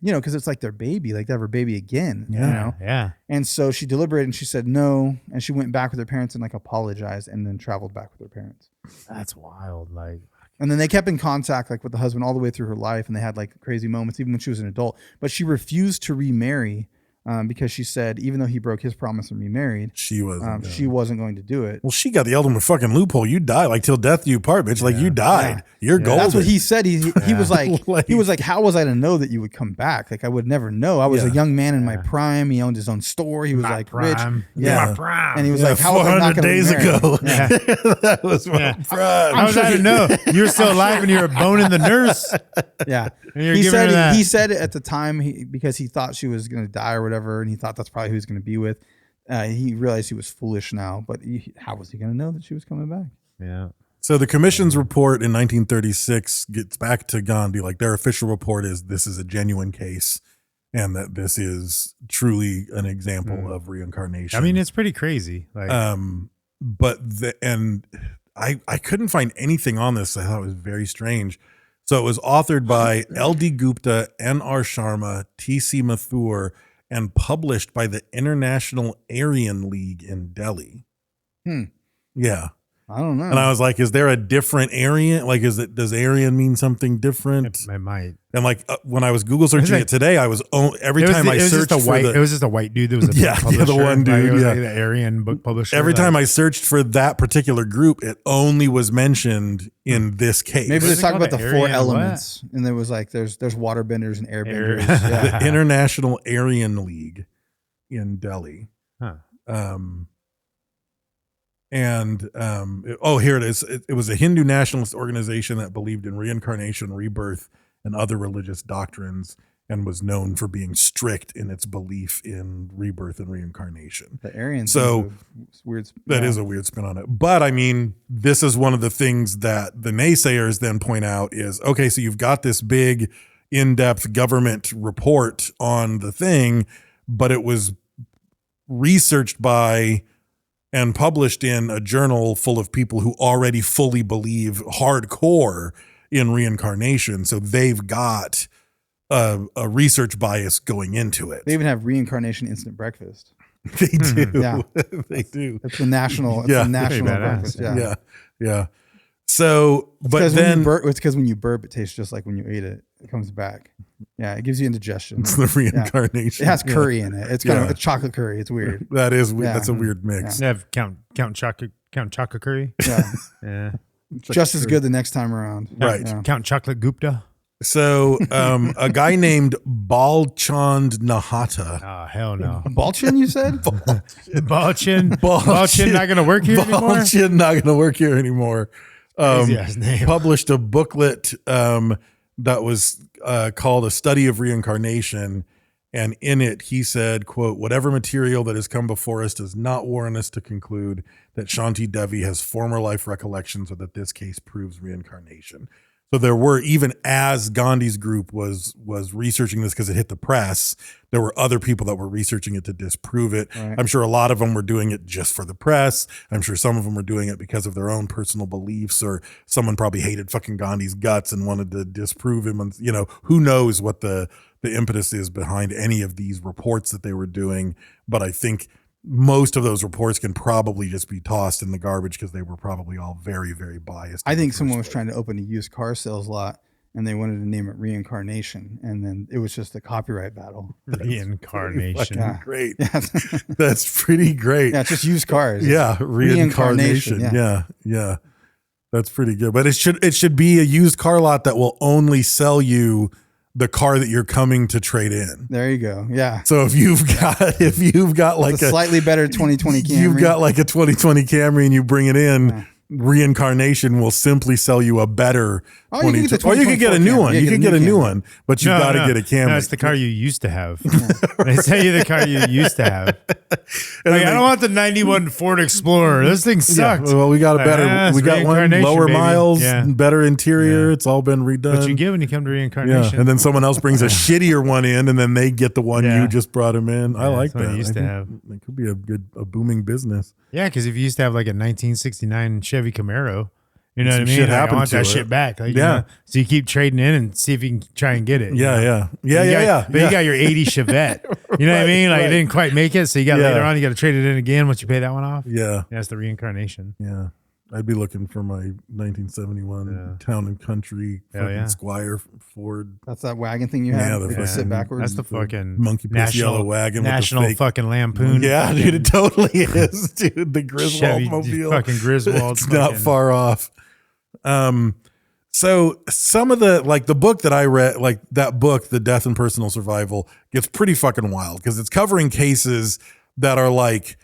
because it's like their baby, like they have her baby again, you know? Yeah. And so she deliberated and she said no, and she went back with her parents and like apologized, and then traveled back with her parents. That's wild. Like, And then they kept in contact like with the husband all the way through her life, and they had like crazy moments even when she was an adult. But she refused to remarry because she said even though he broke his promise and remarried, she wasn't going to do it. Well, she got the ultimate fucking loophole. You die, like till death do you part, bitch. Like you died. You're golden. That's what he said. He was like, how was I to know that you would come back? Like I would never know. I was a young man in my prime. He owned his own store. He was like prime. rich. Yeah. My prime. And he was like, how was I not 400 going days to marry? ago. Yeah. That was my prime. How was I to know? You were still alive and you were boning the nurse. Yeah. And you're giving her that. He said it at the time because he thought she was going to die or whatever, and he thought that's probably who he was going to be with. He realized he was foolish now, but how was he going to know that she was coming back? Yeah. So the commission's report in 1936 gets back to Gandhi. Like their official report is this is a genuine case, and that this is truly an example of reincarnation. I mean, it's pretty crazy. Like, I couldn't find anything on this. I thought it was very strange. So it was authored by L.D. Gupta, N.R. Sharma, T.C. Mathur, and published by the International Aryan League in Delhi. Yeah. I don't know. And I was like, is there a different Aryan? Like, does Aryan mean something different? it might. And like when I was Google searching it today, I was every time I searched it was just a white dude that was a book publisher. the one dude, it was like the Aryan book publisher. Every time I searched for that particular group, it only was mentioned in this case. Maybe they're talking about the four Aryan elements, and there was like there's waterbenders and airbenders. Yeah. The International Aryan League in Delhi. Huh. Here it is. It was a Hindu nationalist organization that believed in reincarnation, rebirth, and other religious doctrines, and was known for being strict in its belief in rebirth and reincarnation. The Aryans. So weird. that is a weird spin on it. But I mean, this is one of the things that the naysayers then point out is, okay, so you've got this big in-depth government report on the thing, but it was researched by and published in a journal full of people who already fully believe hardcore in reincarnation. So they've got a research bias going into it. They even have reincarnation instant breakfast. They do. Yeah. They do. It's the national. It's Yeah. the national Pretty badass. breakfast. Yeah. Yeah. So, but then it's because when you burp, it tastes just like when you ate it. it comes back. Yeah, it gives you indigestion. It's the reincarnation. It has curry in it. It's kind of a chocolate curry. It's weird. That is that's a weird mix. They have Count Chocolate Curry. Yeah, Yeah. just as good the next time around. Right. Yeah. Count Chocolate Gupta. So a guy named Balchand Nahata. Oh, hell no. Balchin, you said? Balchin not going to work here anymore? Balchin not going to work here anymore. Crazy ass name. Published a booklet that was called A Study of Reincarnation. And in it, he said, quote, whatever material that has come before us does not warrant us to conclude that Shanti Devi has former life recollections or that this case proves reincarnation. So there were, even as Gandhi's group was researching this because it hit the press, there were other people that were researching it to disprove it. Right. I'm sure a lot of them were doing it just for the press. I'm sure some of them were doing it because of their own personal beliefs, or someone probably hated fucking Gandhi's guts and wanted to disprove him. And, you know, who knows what the impetus is behind any of these reports that they were doing. But I think most of those reports can probably just be tossed in the garbage because they were probably all very, very biased. I think someone was trying to open a used car sales lot and they wanted to name it Reincarnation. And then it was just a copyright battle. Reincarnation. Yeah. Great. Yeah. That's pretty great. Yeah, it's just used cars. Yeah, reincarnation. Yeah. That's pretty good. But it should be a used car lot that will only sell you the car that you're coming to trade in. There you go. Yeah. So if you've got like it's a slightly better 2020 Camry. You've got like a 2020 Camry and you bring it in, Reincarnation will simply sell you a better or you could get a new one. You could get a new one, but you got to get a Camry. No, it's the car you used to have. They sell you the car you used to have. Like, I don't want the 91 Ford Explorer. This thing sucks. Yeah, well, we got a better. We got one lower miles, better interior. Yeah. It's all been redone. What you get when you come to Reincarnation. Yeah. And then someone else brings a shittier one in, and then they get the one you just brought him in. I like that. Used to have. It could be a booming business. Yeah, because if you used to have like a 1969 Chevy Camaro, you know what I mean? Like, I want that shit back. Like, you know? So you keep trading in and see if you can try and get it. Yeah. But you got your 80 Chevette. You know what I mean? Like, it didn't quite make it. So you got later on, you got to trade it in again once you pay that one off. Yeah. That's the Reincarnation. Yeah. I'd be looking for my 1971 Town and Country fucking Squire Ford. That's that wagon thing you have. Yeah, you sit backwards. That's the fucking monkey piss yellow wagon. National with the fake, fucking Lampoon. Yeah, dude, it totally is, dude. The Griswold mobile. Fucking Griswold. It's not far off. So some of the book that I read, like that book, The Death and Personal Survival, gets pretty fucking wild because it's covering cases that are like,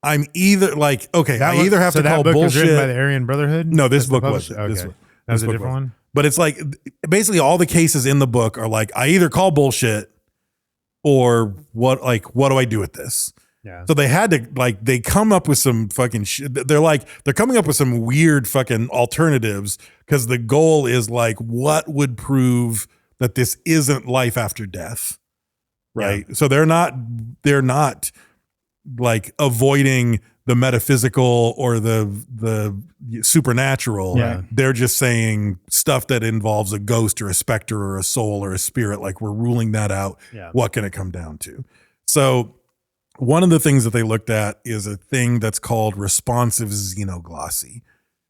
I'm either like, okay, I either have to call bullshit. Was written by the Aryan Brotherhood? No, this book was. Okay. That's a different one. But it's like basically all the cases in the book are like, I either call bullshit or what do I do with this? Yeah. So they had to they come up with some fucking shit. They're coming up with some weird fucking alternatives because the goal is like, what would prove that this isn't life after death? Right. Yeah. So they're not like avoiding the metaphysical or the supernatural. Yeah. They're just saying stuff that involves a ghost or a specter or a soul or a spirit. Like, we're ruling that out. Yeah. What can it come down to? So one of the things that they looked at is a thing that's called responsive xenoglossy.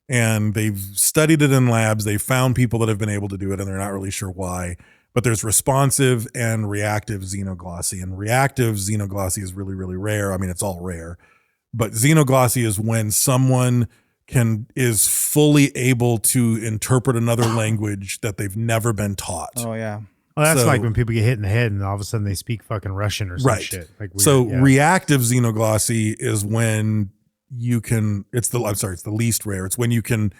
And they've studied it in labs. They've found people that have been able to do it, and they're not really sure why. But there's responsive and reactive xenoglossy. And reactive xenoglossy is really, really rare. I mean, it's all rare. But xenoglossy is when someone is fully able to interpret another language that they've never been taught. Oh, yeah. Well, that's like when people get hit in the head and all of a sudden they speak fucking Russian or some shit. Like weird. So reactive xenoglossy is when you can, it's the least rare. It's when you can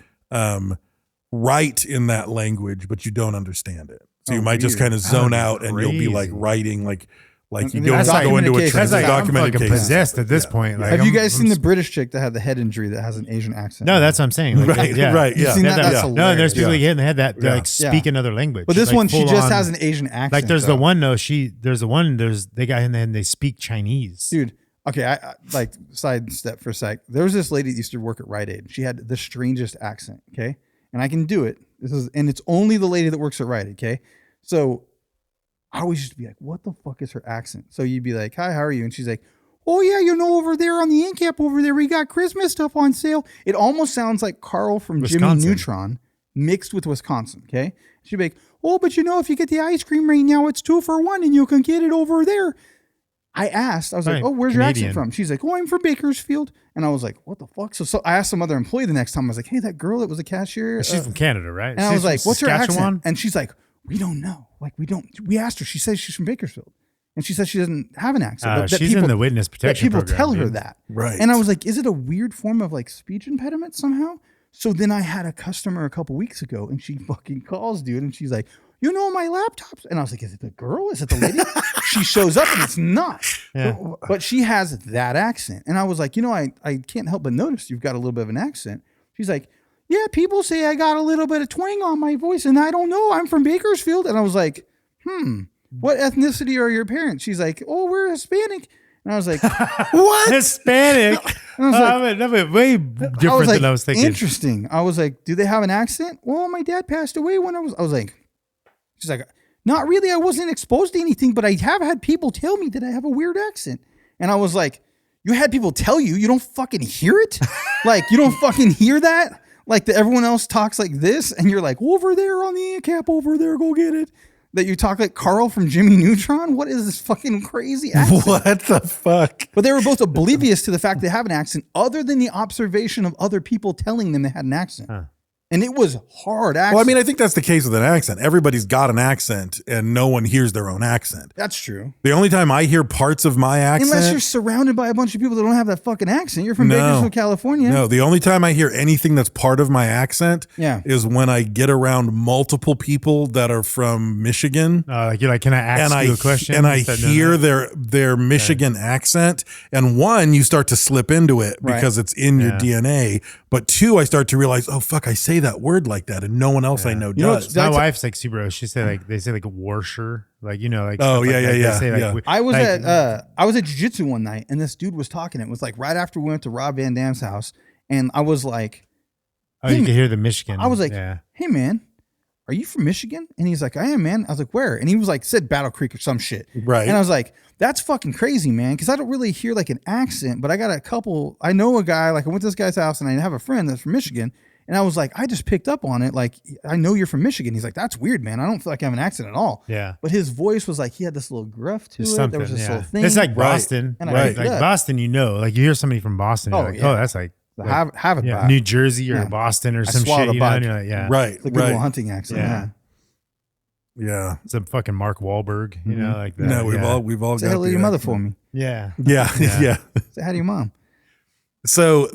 write in that language, but you don't understand it. So you might just kind of zone out and you'll be like writing like you go into a that's like documented I'm fucking case. possessed at this point. Like, have you guys seen the British chick that had the head injury that has an Asian accent? No, that's what I'm saying. Like, right. You've seen that? That's hilarious. No, there's people that get in the head that like speak another language. But this like, one, she just has an Asian accent. Like there's the one they got in the head and they speak Chinese. Dude, okay, I like sidestep for a sec. There was this lady that used to work at Rite Aid. She had the strangest accent, okay? And I can do it. And it's only the lady that works at Rite Aid, okay? So I always used to be like, what the fuck is her accent? So you'd be like, hi, how are you? And she's like, oh yeah, over there on the end cap over there, we got Christmas stuff on sale. It almost sounds like Carl from Wisconsin. Jimmy Neutron. mixed with Wisconsin. Okay. She'd be like, oh, but if you get the ice cream right now, it's 2 for $1 and you can get it over there. I asked, I was like, oh, where's your accent from? She's like, oh, I'm from Bakersfield. And I was like, what the fuck? So I asked some other employee the next time. I was like, hey, that girl that was a cashier. She's from Canada, right? And I was like, what's her accent? And she's like, we don't know. Like, we asked her. She says she's from Bakersfield. And she says she doesn't have an accent. She's in the witness protection program. People tell her dude. that. Right. And I was like, is it a weird form of like speech impediment somehow? So then I had a customer a couple weeks ago and she fucking calls, dude. And she's like, my laptops. And I was like, is it the girl? Is it the lady? She shows up and it's not. Yeah. But she has that accent. And I was like, I can't help but notice you've got a little bit of an accent. She's like, yeah, people say I got a little bit of twang on my voice and I don't know. I'm from Bakersfield. And I was like, what ethnicity are your parents? She's like, oh, we're Hispanic. And I was like, what? Hispanic? And I was like, way different than I was thinking. Interesting. I was like, do they have an accent? Well, my dad passed away when I was like, she's like, not really. I wasn't exposed to anything, but I have had people tell me that I have a weird accent. And I was like, you had people tell you, you don't fucking hear it? Like, you don't fucking hear that? Like everyone else talks like this. And you're like, over there on the cap, over there, go get it. That you talk like Carl from Jimmy Neutron? What is this fucking crazy accent? What the fuck? But they were both oblivious to the fact they have an accent other than the observation of other people telling them they had an accent. And it was hard accent. Well, I mean, I think that's the case with an accent. Everybody's got an accent and no one hears their own accent. That's true. The only time I hear parts of my accent... Unless you're surrounded by a bunch of people that don't have that fucking accent. You're from Bakersfield, California. No, the only time I hear anything that's part of my accent is when I get around multiple people that are from Michigan. Like you're like, can I ask you a question? And I hear their Michigan accent. And one, you start to slip into it because it's in your DNA. But two, I start to realize, oh, fuck, I say that word like that and no one else I know does. My wife's like super, she said like, they say like warsher, like, like. Oh, yeah, like yeah. They say, like, I was at jiu-jitsu one night and this dude was talking. It was like right after we went to Rob Van Dam's house. And I was like, oh, you can hear the Michigan. I was like, hey man, are you from Michigan? And he's like, I am, man. I was like, where? And he was like, said Battle Creek or some shit. Right. And I was like, that's fucking crazy, man. Cause I don't really hear like an accent, but I got I know a guy, like I went to this guy's house and I have a friend that's from Michigan. And I was like, I just picked up on it. Like, I know you're from Michigan. He's like, that's weird, man. I don't feel like I have an accent at all. Yeah. But his voice was like, he had this little gruff to it. There was this little thing. It's like Boston. And right. Like Boston, like you hear somebody from Boston. You're like, oh, that's like. Have it back. New Jersey or Boston or some shit. And you're like, Right. It's a good little hunting accent. Yeah. Some fucking Mark Wahlberg, like that. No, we've all Say got hello to your mother for me. Yeah. Yeah. Say hi to your mom. So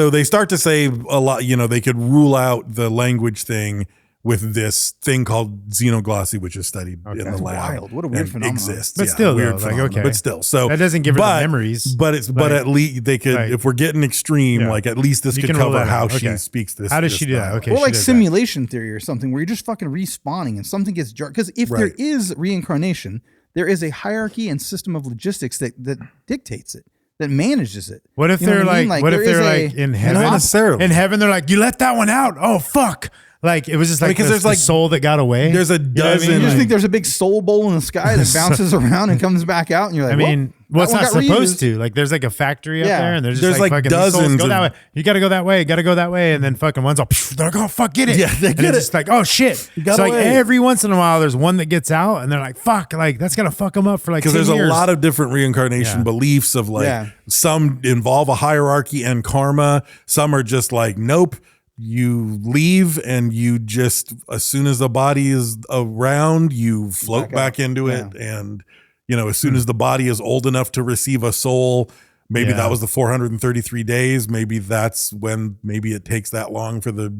they start to say a lot, they could rule out the language thing with this thing called xenoglossy, which is studied in the lab. Wild. What a weird phenomenon. Exists. But still, weird though, like, okay. But still, so that doesn't give her the memories. But at least they could, if we're getting extreme, like at least this could cover how she speaks this. How does she do that? Okay. Or like simulation theory or something where you're just fucking respawning and something gets jarred. Because if there is reincarnation, there is a hierarchy and system of logistics that dictates it. That manages it. What if they're like, what if they're like in heaven? Not necessarily. In heaven, they're like, you let that one out. Oh fuck! Like it was just like because there's like soul that got away. There's a dozen. You just think there's a big soul bowl in the sky that bounces around and comes back out, and you're like, well, it's not supposed to. Like there's like a factory up there, and there's just like fucking dozens. Go that way. You got to go that way. Got to go that way, and then fucking one's all they're like, oh fuck, get it. Yeah, they get and it. It's just like, oh shit. So like every once in a while, there's one that gets out, and they're like, fuck, like that's gonna fuck them up for like 10 years. Because there's a lot of different reincarnation beliefs of like some involve a hierarchy and karma. Some are just like, nope. You leave and you just, as soon as the body is around, you float back into it. And, as soon as the body is old enough to receive a soul, maybe that was the 433 days. Maybe that's when maybe it takes that long for the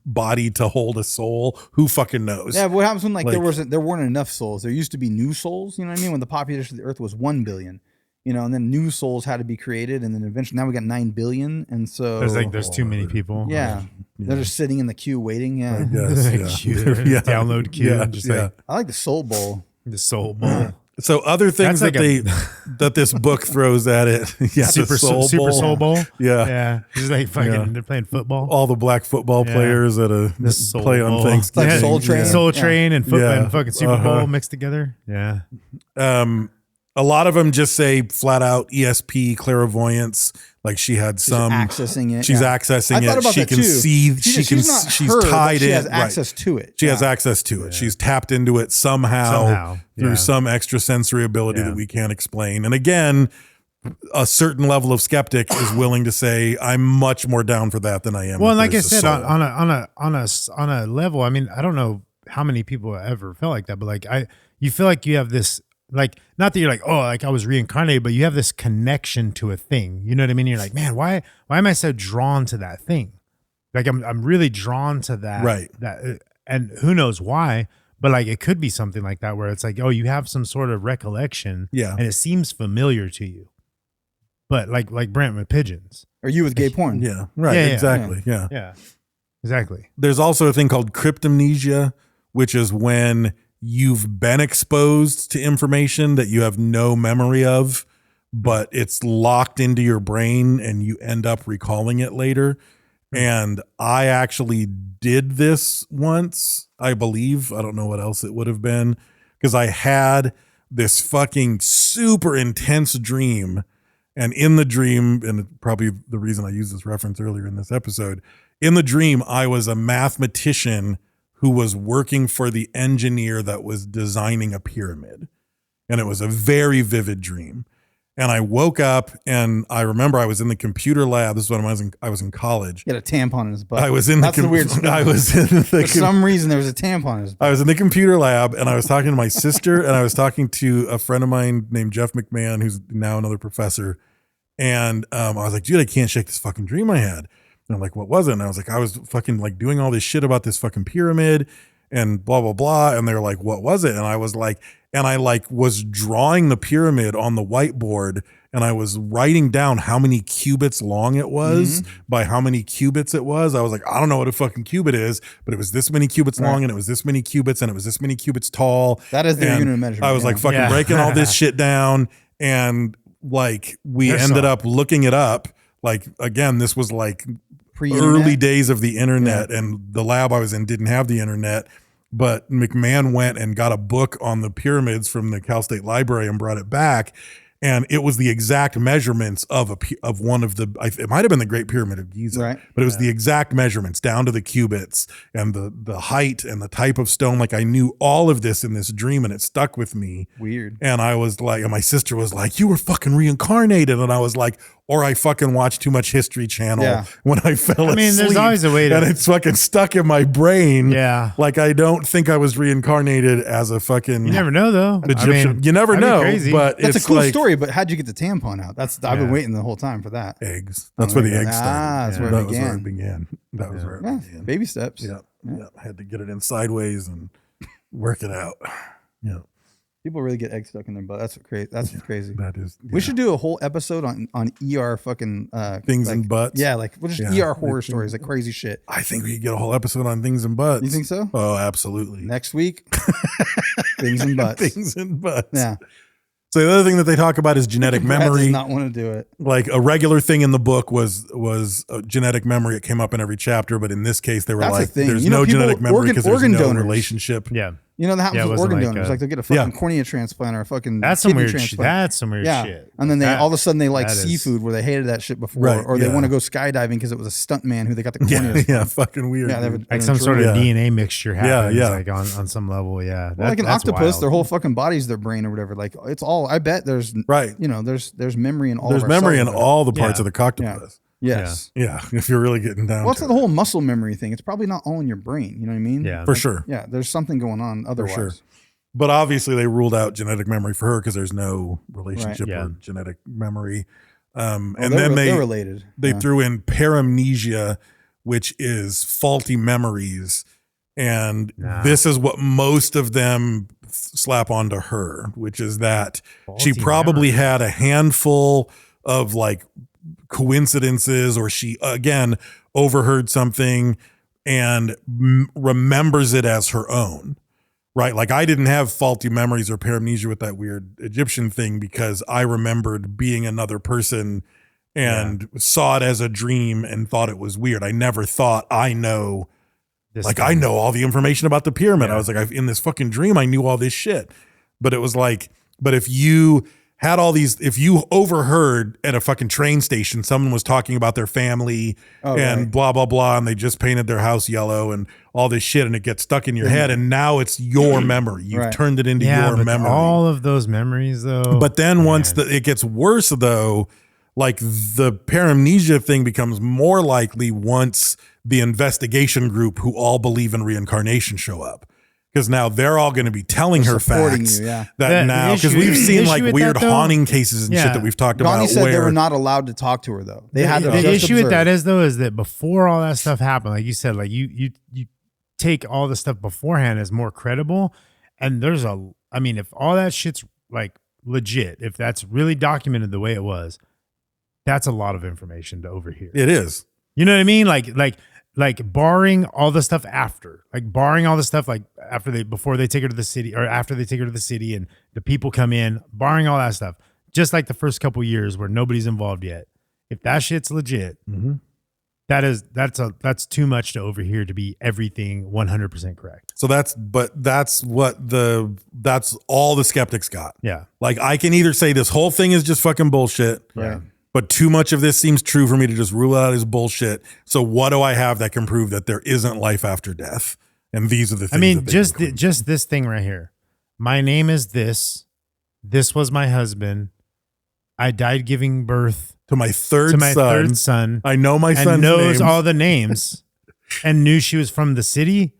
body to hold a soul. Who fucking knows? Yeah, but what happens when there weren't enough souls? There used to be new souls, you know what I mean? When the population of the earth was 1 billion. And then new souls had to be created, and then eventually now we got 9 billion, and so there's too many people. Yeah, they're just sitting in the queue waiting. Yeah, Download queue. Like I like the Soul Bowl. The Soul Bowl. So other things that that this book throws at it, Super Soul Bowl. Yeah, just like fucking they're playing football. All the black football players at a play on Thanksgiving, like Soul Train, Soul Train, and football and fucking Super Bowl mixed together. Yeah. A lot of them just say flat out ESP, clairvoyance. Like she had some accessing it. She's accessing I thought it. about She that can too. see. She's not She's her, but tied she in. has access to it. She has access to it. She's tapped into it somehow through some extrasensory ability that we can't explain. And again, a certain level of skeptic is willing to say, I'm much more down for that than I am. Well, and like I there's a said, soul. on a level, I mean, I don't know how many people ever felt like that, but like you feel like you have this, like, not that you're like, oh, like I was reincarnated, but you have this connection to a thing. You know what I mean? You're like, man, why am I so drawn to that thing? Like I'm really drawn to that. Right. And who knows why, but like it could be something like that where it's like, oh, you have some sort of recollection. Yeah. And it seems familiar to you. But like Brent with pigeons. Or you with gay porn. Yeah. Right. Yeah, exactly. Yeah. Yeah. Exactly. There's also a thing called cryptomnesia, which is when you've been exposed to information that you have no memory of, but it's locked into your brain and you end up recalling it later. And I actually did this once, I believe. I don't know what else it would have been, because I had this fucking super intense dream. And in the dream, and probably the reason I used this reference earlier in this episode, in the dream, I was a mathematician who was working for the engineer that was designing a pyramid. And it was a very vivid dream. And I woke up and I remember I was in the computer lab. This is when I was in college. He had a tampon in his butt. I was in That's the weird stuff. I was in the For some reason, there was a tampon in his butt. I was in the computer lab and I was talking to my sister and I was talking to a friend of mine named Jeff McMahon, who's now another professor. And I was like, dude, I can't shake this fucking dream I had. And I'm like, what was it? And I was like, I was fucking like doing all this shit about this fucking pyramid and blah, blah, blah. And they're like, what was it? And I was like, and I like was drawing the pyramid on the whiteboard and I was writing down how many cubits long it was by how many cubits it was. I was like, I don't know what a fucking cubit is, but it was this many cubits long and it was this many cubits and it was this many cubits tall. That is the And unit of measurement. I was like fucking breaking all this shit down. And like we ended up looking it up. Like, again, this was like early days of the internet and the lab I was in didn't have the internet, but McMahon went and got a book on the pyramids from the Cal State Library and brought it back. And it was the exact measurements of one of the, it might've been the Great Pyramid of Giza, right? But it was the exact measurements down to the cubits and the height and the type of stone. Like I knew all of this in this dream and it stuck with me. Weird. And I was like, and my sister was like, you were fucking reincarnated. And I was like, or I fucking watched too much History Channel when I fell asleep. I mean, there's always a way to. And it's fucking stuck in my brain. Yeah. Like I don't think I was reincarnated as a fucking. You never know though. Egyptian. I mean, you never know. Crazy. But that's it's a cool like, story. But how'd you get the tampon out? I've been waiting the whole time for that. Eggs. That's where the eggs started. That's where it began. That was where it began. Baby steps. Yeah. I had to get it in sideways and work it out. Yeah. People really get eggs stuck in their butt. That's crazy. That's crazy. That is. Yeah. We should do a whole episode on ER fucking things like, in butts. Yeah, like we'll just ER horror stories, like crazy shit. I think we could get a whole episode on things in butts. You think so? Oh, absolutely. Next week, things in butts. Things in butts. Yeah. So the other thing that they talk about is genetic Brad memory. does not want to do it. Like a regular thing in the book was genetic memory. It came up in every chapter, but in this case, they were That's like, the thing. "There's You know, no people- genetic memory because there's organ no donors. relationship." Yeah. You know that happens Yeah, it with wasn't organ like donors. a- Like they'll get a fucking cornea transplant or a fucking That's some kidney weird shit. transplant. That's some weird shit. And then they That- all of a sudden they like that is- seafood where they hated that shit before, Right, or they yeah. want to go skydiving because it was a stunt man who they got the cornea. Yeah, yeah, fucking weird. Yeah, they dude. have Like some sort of Yeah. DNA mixture happens, yeah. like on some level, yeah. Well, like an that's octopus, wild. their whole fucking body's their brain or whatever. Like it's all. I bet there's Right. You know, there's memory in all. There's of our memory in cells. all the parts Yeah. of the octopus. Yes. Yeah, if you're really getting down. Well, it's to the it. whole muscle memory thing. It's probably not all in your brain. You know what I mean? Yeah. For sure. Yeah. There's something going on otherwise. sure. But obviously, they ruled out genetic memory for her because there's no relationship Yeah. or genetic memory. Well, And then they're related. they Yeah. threw in paramnesia, which is faulty memories. And this is what most of them slap onto her, which is that she Faulty probably memories. had a handful of like coincidences, or she, again, overheard something and remembers it as her own. Right. Like I didn't have faulty memories or paramnesia with that weird Egyptian thing because I remembered being another person and saw it as a dream and thought it was weird. I never thought I know, This like thing. I know all the information about the pyramid. Yeah. I was like, in this fucking dream, I knew all this shit. But it was like, but if you had all these, if you overheard at a fucking train station, someone was talking about their family and blah, blah, blah, and they just painted their house yellow and all this shit, and it gets stuck in your head, and now it's your memory. You've turned it into your memory. All of those memories, though. But then once it gets worse, though, like the paramnesia thing becomes more likely once the investigation group who all believe in reincarnation show up. Because now they're all going to be telling her facts that now, because we've seen like weird haunting cases and shit that we've talked about. Donnie said they were not allowed to talk to her though. They had to. The issue with that is that before all that stuff happened, like you said, like you take all the stuff beforehand as more credible, and I mean, if all that shit's like legit, if that's really documented the way it was, that's a lot of information to overhear. It is. You know what I mean? Like barring all the stuff after, before they take her to the city, or after they take her to the city and the people come in, barring all that stuff, just like the first couple years where nobody's involved yet. If that shit's legit, that's too much to overhear to be everything 100% correct. So that's all the skeptics got. Yeah. Like I can either say this whole thing is just fucking bullshit. Right. But too much of this seems true for me to just rule out as bullshit. So what do I have that can prove that there isn't life after death? And these are the things. I mean, just this thing right here. My name is this. This was my husband. I died giving birth to my third son. I know my son knows all the names and knew she was from the city.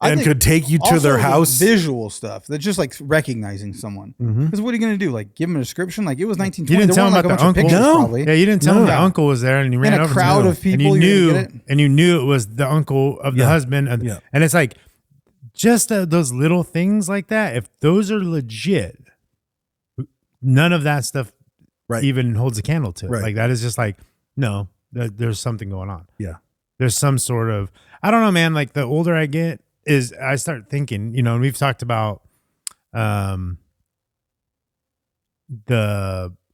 And could take you to their house. Visual stuff. That's just like recognizing someone. Because what are you going to do? Like give him a description? Like it was 1920. You didn't tell him about the uncle. No. Yeah, you didn't tell him the uncle was there, and you ran in a crowd of people. And you knew it was the uncle of the husband. And it's like just those little things like that. If those are legit, none of that stuff even holds a candle to it. Like that is just like, no, there's something going on. Yeah. There's some sort of, I don't know, man. Like the older I get, I start thinking, and we've talked about the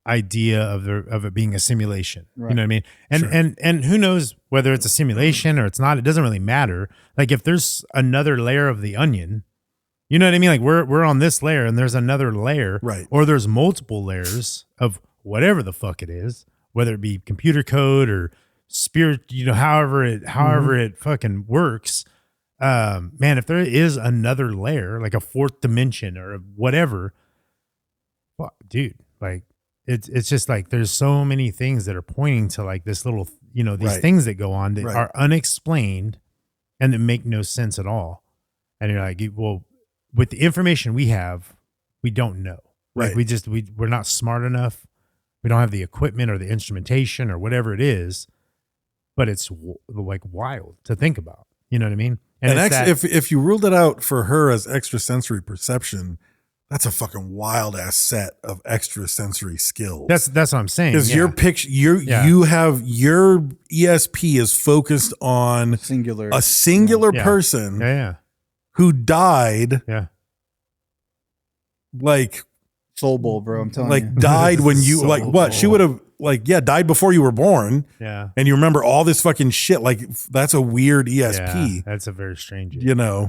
idea of it being a simulation. You know what I mean? And who knows whether it's a simulation or it's not? It doesn't really matter. Like if there's another layer of the onion, you know what I mean? Like we're on this layer and there's another layer, or there's multiple layers of whatever the fuck it is, whether it be computer code or spirit, however it fucking works. Man, if there is another layer, like a fourth dimension or whatever, well, dude, like it's just like there's so many things that are pointing to like this little, these things that go on that are unexplained and that make no sense at all. And you're like, well, with the information we have, we don't know. Like we're not smart enough. We don't have the equipment or the instrumentation or whatever it is, but it's like wild to think about. You know what I mean? And if you ruled it out for her as extrasensory perception, that's a fucking wild ass set of extrasensory skills. That's what I'm saying. Because your picture, you have your ESP is focused on a singular person who died. Yeah. Like Soul Bowl, bro. I'm telling you. Like died when you like what? She would have died before you were born. Yeah. And you remember all this fucking shit. Like that's a weird ESP. Yeah, that's a very strange.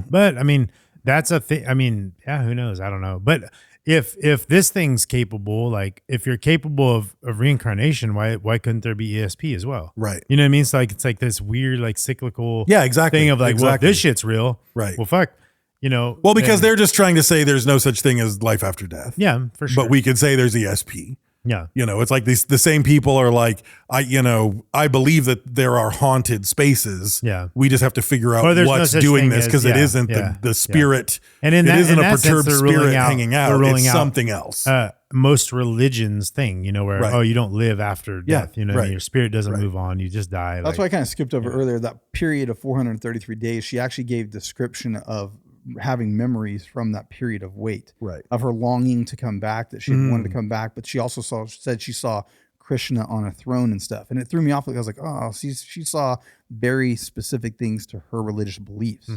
But I mean, that's a thing. I mean, who knows? I don't know. But if this thing's capable, like if you're capable of reincarnation, why couldn't there be ESP as well? Right. You know what I mean? It's like this weird, like cyclical thing of like, well, if this shit's real. Right. Well, fuck. Well, because they're just trying to say there's no such thing as life after death. Yeah, for sure. But we could say there's ESP. Yeah. It's like the same people are like, I believe that there are haunted spaces. Yeah. We just have to figure out what's doing this because it isn't the spirit. And it isn't a perturbed spirit hanging out. It's something else. Most religions thing, where, you don't live after death. Your spirit doesn't move on. You just die. That's why I kind of skipped over earlier. That period of 433 days, she actually gave description of having memories from that period of wait, of her longing to come back, that she wanted to come back, but she also said she saw Krishna on a throne and stuff, and it threw me off. Like I was like, oh, she saw very specific things to her religious beliefs,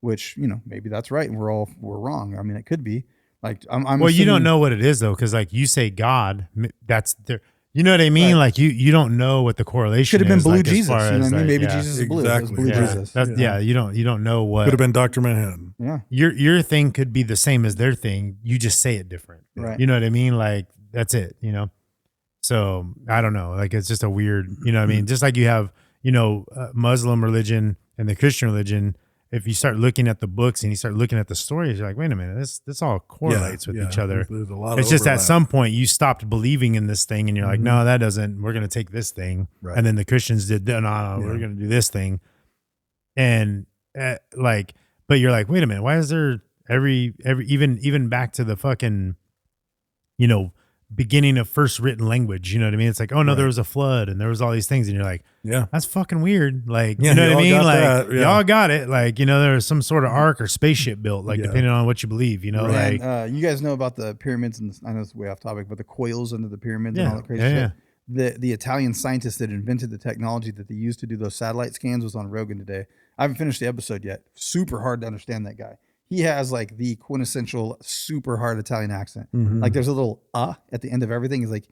which maybe that's right, and we're wrong. I mean, it could be. Like I'm well, you don't know what it is though, because like you say God, that's there. You know what I mean? Like you don't know what the correlation could have been blue like, Jesus. You know what I mean? Maybe Jesus is blue. Exactly. It was blue Jesus. You don't know what could have been Dr. Manhattan. Yeah. Your thing could be the same as their thing. You just say it different. Right. You know what I mean? Like that's it, So I don't know. Like, it's just a weird, you know what I mean? Just like you have, Muslim religion and the Christian religion. If you start looking at the books and you start looking at the stories, you're like, wait a minute, this all correlates with each other. There's a lot it's of just overlap. at some point you stopped believing in this thing and you're like, no, that doesn't, we're going to take this thing. Right. And then the Christians did, no, we're going to do this thing. And but you're like, wait a minute, why is there even back to the fucking, beginning of first written language, you know what I mean? It's like, oh no, there was a flood and there was all these things. And you're like, yeah, that's fucking weird. Like, you know what I mean? Like y'all got it. Like, there was some sort of ark or spaceship built, like depending on what you believe, right. Like, you guys know about the pyramids and I know it's way off topic, but the coils under the pyramids and all that crazy shit. The Italian scientist that invented the technology that they used to do those satellite scans was on Rogan today. I haven't finished the episode yet. Super hard to understand that guy. He has like the quintessential super hard Italian accent. Like there's a little at the end of everything. He's like,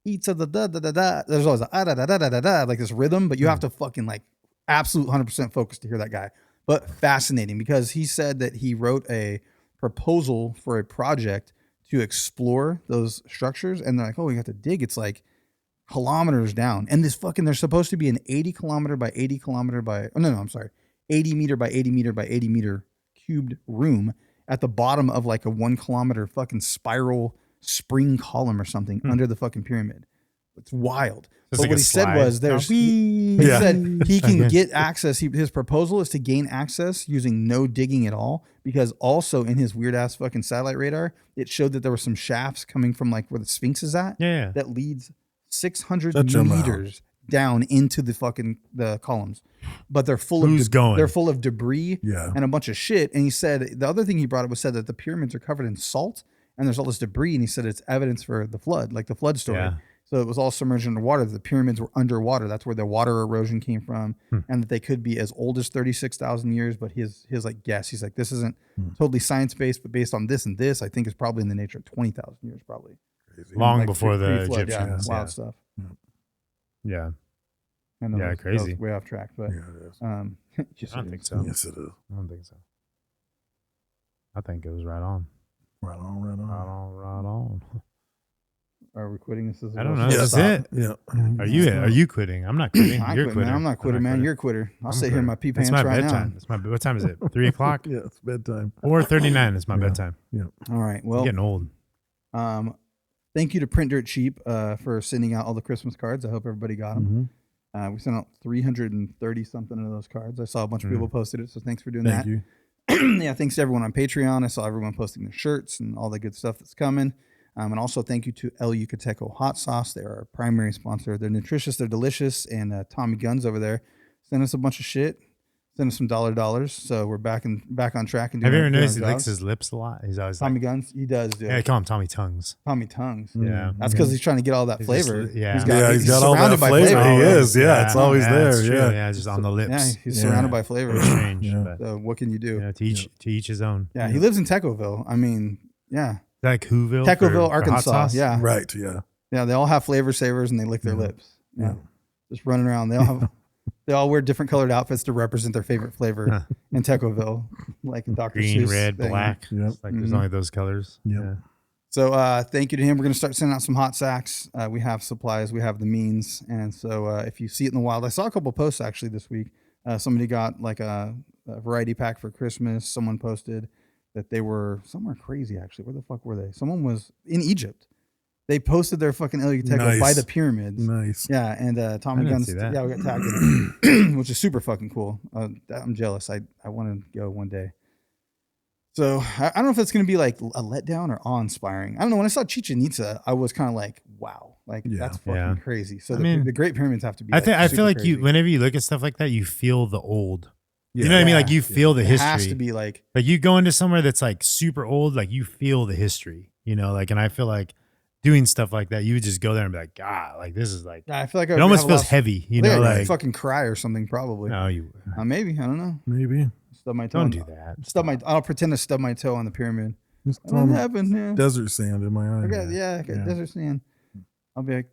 eats of the da da da da. There's always a da da da da da, like this rhythm, but you have to fucking like absolute 100% focus to hear that guy. But fascinating because he said that he wrote a proposal for a project to explore those structures, and they're like, oh, we have to dig. It's like kilometers down, and there's supposed to be an 80 kilometer by 80 kilometer by 80 meter by 80 meter by 80 meter cubed room at the bottom of like a 1 kilometer fucking spiral spring column or something under the fucking pyramid. It's wild. It's but like what he said was he said he can get access. His proposal is to gain access using no digging at all, because also in his weird ass fucking satellite radar, it showed that there were some shafts coming from like where the Sphinx is at that leads 600 meters down into the columns, but they're full they're full of debris and a bunch of shit. And he said the other thing he brought up was said that the pyramids are covered in salt and there's all this debris, and he said it's evidence for the flood, like the flood story. So it was all submerged underwater. The pyramids were underwater. That's where the water erosion came from, and that they could be as old as 36,000 years. But his like guess, he's like, this isn't totally science based, but based on this and this, I think is probably in the nature of 20,000 years, probably. Crazy. Long like before the Egyptians. Wild stuff. Yeah. I know that crazy. was way off track, but I don't think so. Yes, it is. I don't think so. I think it was right on. Right on. Right on. Are we quitting this? I don't know. That's it. Yeah. Are you quitting? I'm not quitting. You're quitting. I'm not quitting, man. You're a quitter. I'll sit here in my pee pants right now. It's my bedtime. What time is it? 3 o'clock? Yeah, it's bedtime. 4:39 is my bedtime. Yeah. All right. Well, I'm getting old. Thank you to Print Dirt Cheap for sending out all the Christmas cards. I hope everybody got them. We sent out 330 something of those cards. I saw a bunch of people posted it, so thanks for doing that. Thank you. Yeah, thanks to everyone on Patreon. I saw everyone posting their shirts and all the good stuff that's coming. And also thank you to El Yucateco Hot Sauce. They're our primary sponsor. They're nutritious, they're delicious, and Tommy Guns over there sent us a bunch of shit. Send us some dollars. So we're back on track. And have you ever noticed he licks his lips a lot? He's always Tommy Guns. He does. Dude. Yeah, I call him Tommy Tongues. Tommy Tongues. Yeah, that's because he's trying to get all that flavor. He's got all that flavor. He is. Yeah, it's always there. Yeah, just on the lips. Yeah, he's surrounded by flavor. It's strange. So what can you do? Yeah, to each his own. Yeah, he lives in Tecoville. I mean, yeah. Like Whoville? Tecoville, Arkansas. Yeah. Right. Yeah. Yeah, they all have flavor savers and they lick their lips. Yeah. Just running around. They all wear different colored outfits to represent their favorite flavor in Tecoville, like Dr. Green, Seuss red, thing. black. Yep. Like there's only those colors. Yep. Yeah. So thank you to him. We're going to start sending out some hot sacks. We have supplies. We have the means. And so if you see it in the wild, I saw a couple posts actually this week. Somebody got like a variety pack for Christmas. Someone posted that they were somewhere crazy, actually. Where the fuck were they? Someone was in Egypt. They posted their fucking El Yucateco by the pyramids. Nice. Yeah, and Tommy Guns. Yeah, we got tagged in it, which is super fucking cool. I'm jealous. I want to go one day. So I don't know if it's going to be like a letdown or awe-inspiring. I don't know. When I saw Chichen Itza, I was kind of like, wow, like that's fucking crazy. So the Great Pyramids have to be. I feel like crazy. Whenever you look at stuff like that, you feel the old. You know what I mean? Like you feel the history. It has to be like you go into somewhere that's like super old, like you feel the history, like, and I feel like doing stuff like that, you would just go there and be like, God, like this is like, I feel like it almost feels heavy, like fucking cry or something probably. No, you maybe, I don't know. Maybe. Stub my toe. Don't do that. I'll pretend to stub my toe on the pyramid. What happened? Yeah. Desert sand in my eye. I got desert sand. I'll be like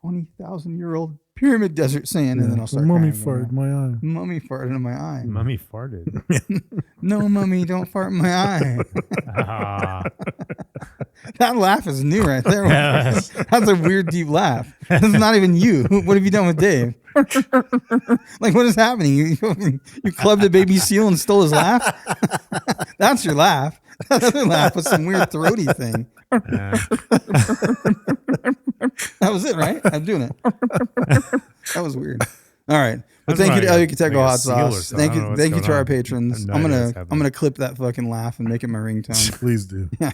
20,000-year-old pyramid desert sand, and then I'll start mummy crying. farted in my eye. Mummy farted in my eye. Mummy farted. No, mummy, don't fart in my eye. That laugh is new right there. That's a weird, deep laugh. It's not even you. What have you done with Dave? Like, what is happening? You clubbed a baby seal and stole his laugh? That's your laugh. That other laugh was some weird throaty thing. That was it, right? I'm doing it. That was weird. All right. But thank you to El Yucateco Hot Sauce. Thank you to our patrons. I'm gonna clip that fucking laugh and make it my ringtone. Please do. Yeah.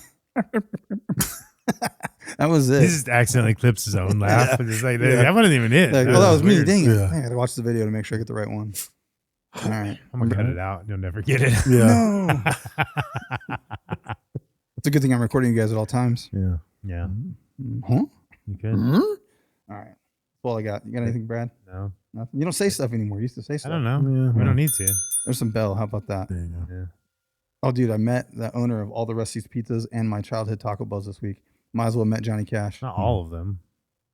That was it. He just accidentally clips his own laugh. Just like, that wasn't even it. Like, that was me. weird. Dang it. Yeah. I gotta watch the video to make sure I get the right one. All right. I'm gonna cut it out. You'll never get it. Yeah. No. It's a good thing I'm recording you guys at all times. Yeah. Yeah. Huh? You could. All right. That's all I got. You got anything, Brad? No. Nothing. You don't say stuff anymore. You used to say I stuff. don't know. Yeah. We don't need to. There's some Bell. How about that? There you go. Yeah. Oh, dude, I met the owner of all the Rusty's Pizzas and my childhood Taco Bells this week. Might as well have met Johnny Cash. Not all of them.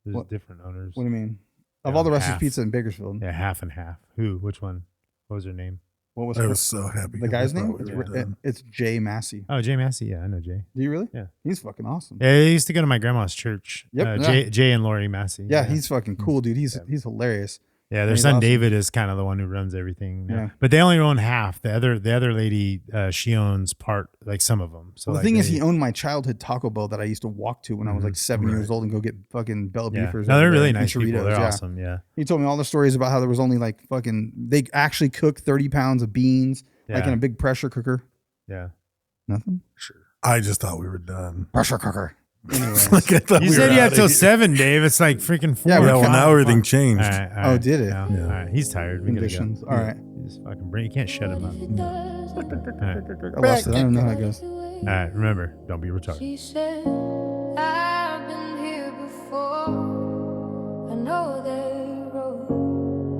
There's What? different owners. What do you mean? Of Yeah, all the Rusty's half. Pizza in Bakersfield. Yeah, half and half. Who? Which one? What was her name? What was I her- was so happy. the guy's I thought name? we were done. It's Jay Massey. Oh, Jay Massey. Yeah, I know Jay. Do you really? Yeah. He's fucking awesome. Yeah, he used to go to my grandma's church. Yep, yeah. Jay and Lori Massey. Yeah, he's fucking cool, dude. He's hilarious. Yeah, their he's son awesome. David is kind of the one who runs everything. now. Yeah. But they only own half. The other lady, she owns part, like some of them. So Well, the like thing is, they- he owned my childhood Taco Bell that I used to walk to when I was like 7 years old and go get fucking Bell yeah. Beefers. No, they're over really there and nice people. Choritos, They're yeah. awesome. Yeah. He told me all the stories about how there was only like fucking, they actually cook 30 pounds of beans like Yeah. in a big pressure cooker. Yeah. Nothing? I just thought we were done. Pressure cooker. Anyways. Like I thought You we said were you had outta till here. 7, Dave. It's like freaking 4. Yeah, Yeah, we're well, now everything changed. All right, all Oh, right. did it? Yeah. Yeah. All right. He's tired. We gotta go. Conditions. All right. You just fucking bring. You can't shut him up. All right. I lost it. I don't know how it goes. All right. Remember, don't be retarded. She said, I've been here before. I know they wrote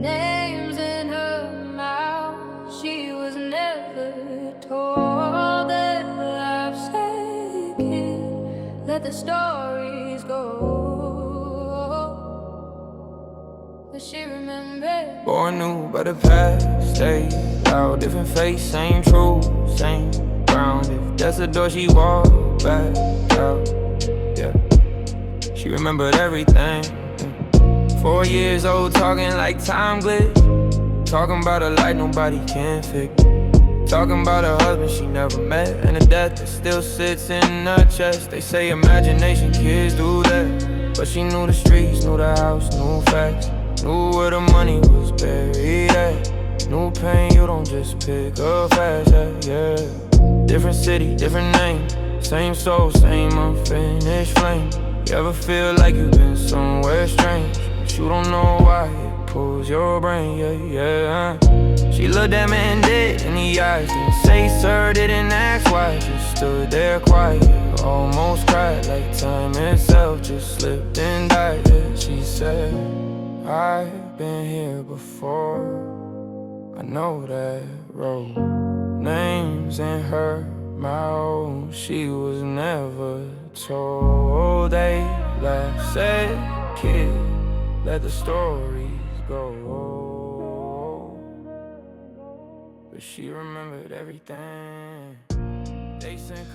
names in her mouth. She was never told that life's aching. Let the stories go. But she remembered. Born new, but the past stayed out. Different face, same truth, same ground. If that's the door she walked back out, yeah. She remembered everything. 4 years old, talking like time glitch. Talking about a life nobody can fix. Talking about her husband she never met, and a death that still sits in her chest. They say imagination, kids do that. But she knew the streets, knew the house, knew facts. Knew where the money was buried at. New pain, you don't just pick up fast, yeah. Different city, different name. Same soul, same unfinished flame. You ever feel like you've been somewhere strange, but you don't know why it pulls your brain, yeah. She looked at me and dead in the eyes. Didn't say sir, didn't ask why. Just stood there quiet, almost cried like time itself just slipped and died, yeah. She said, I've been here before. I know that road. Names in her mouth. She was never told. They laughed, said, kid, let the stories go. But she remembered everything. They sent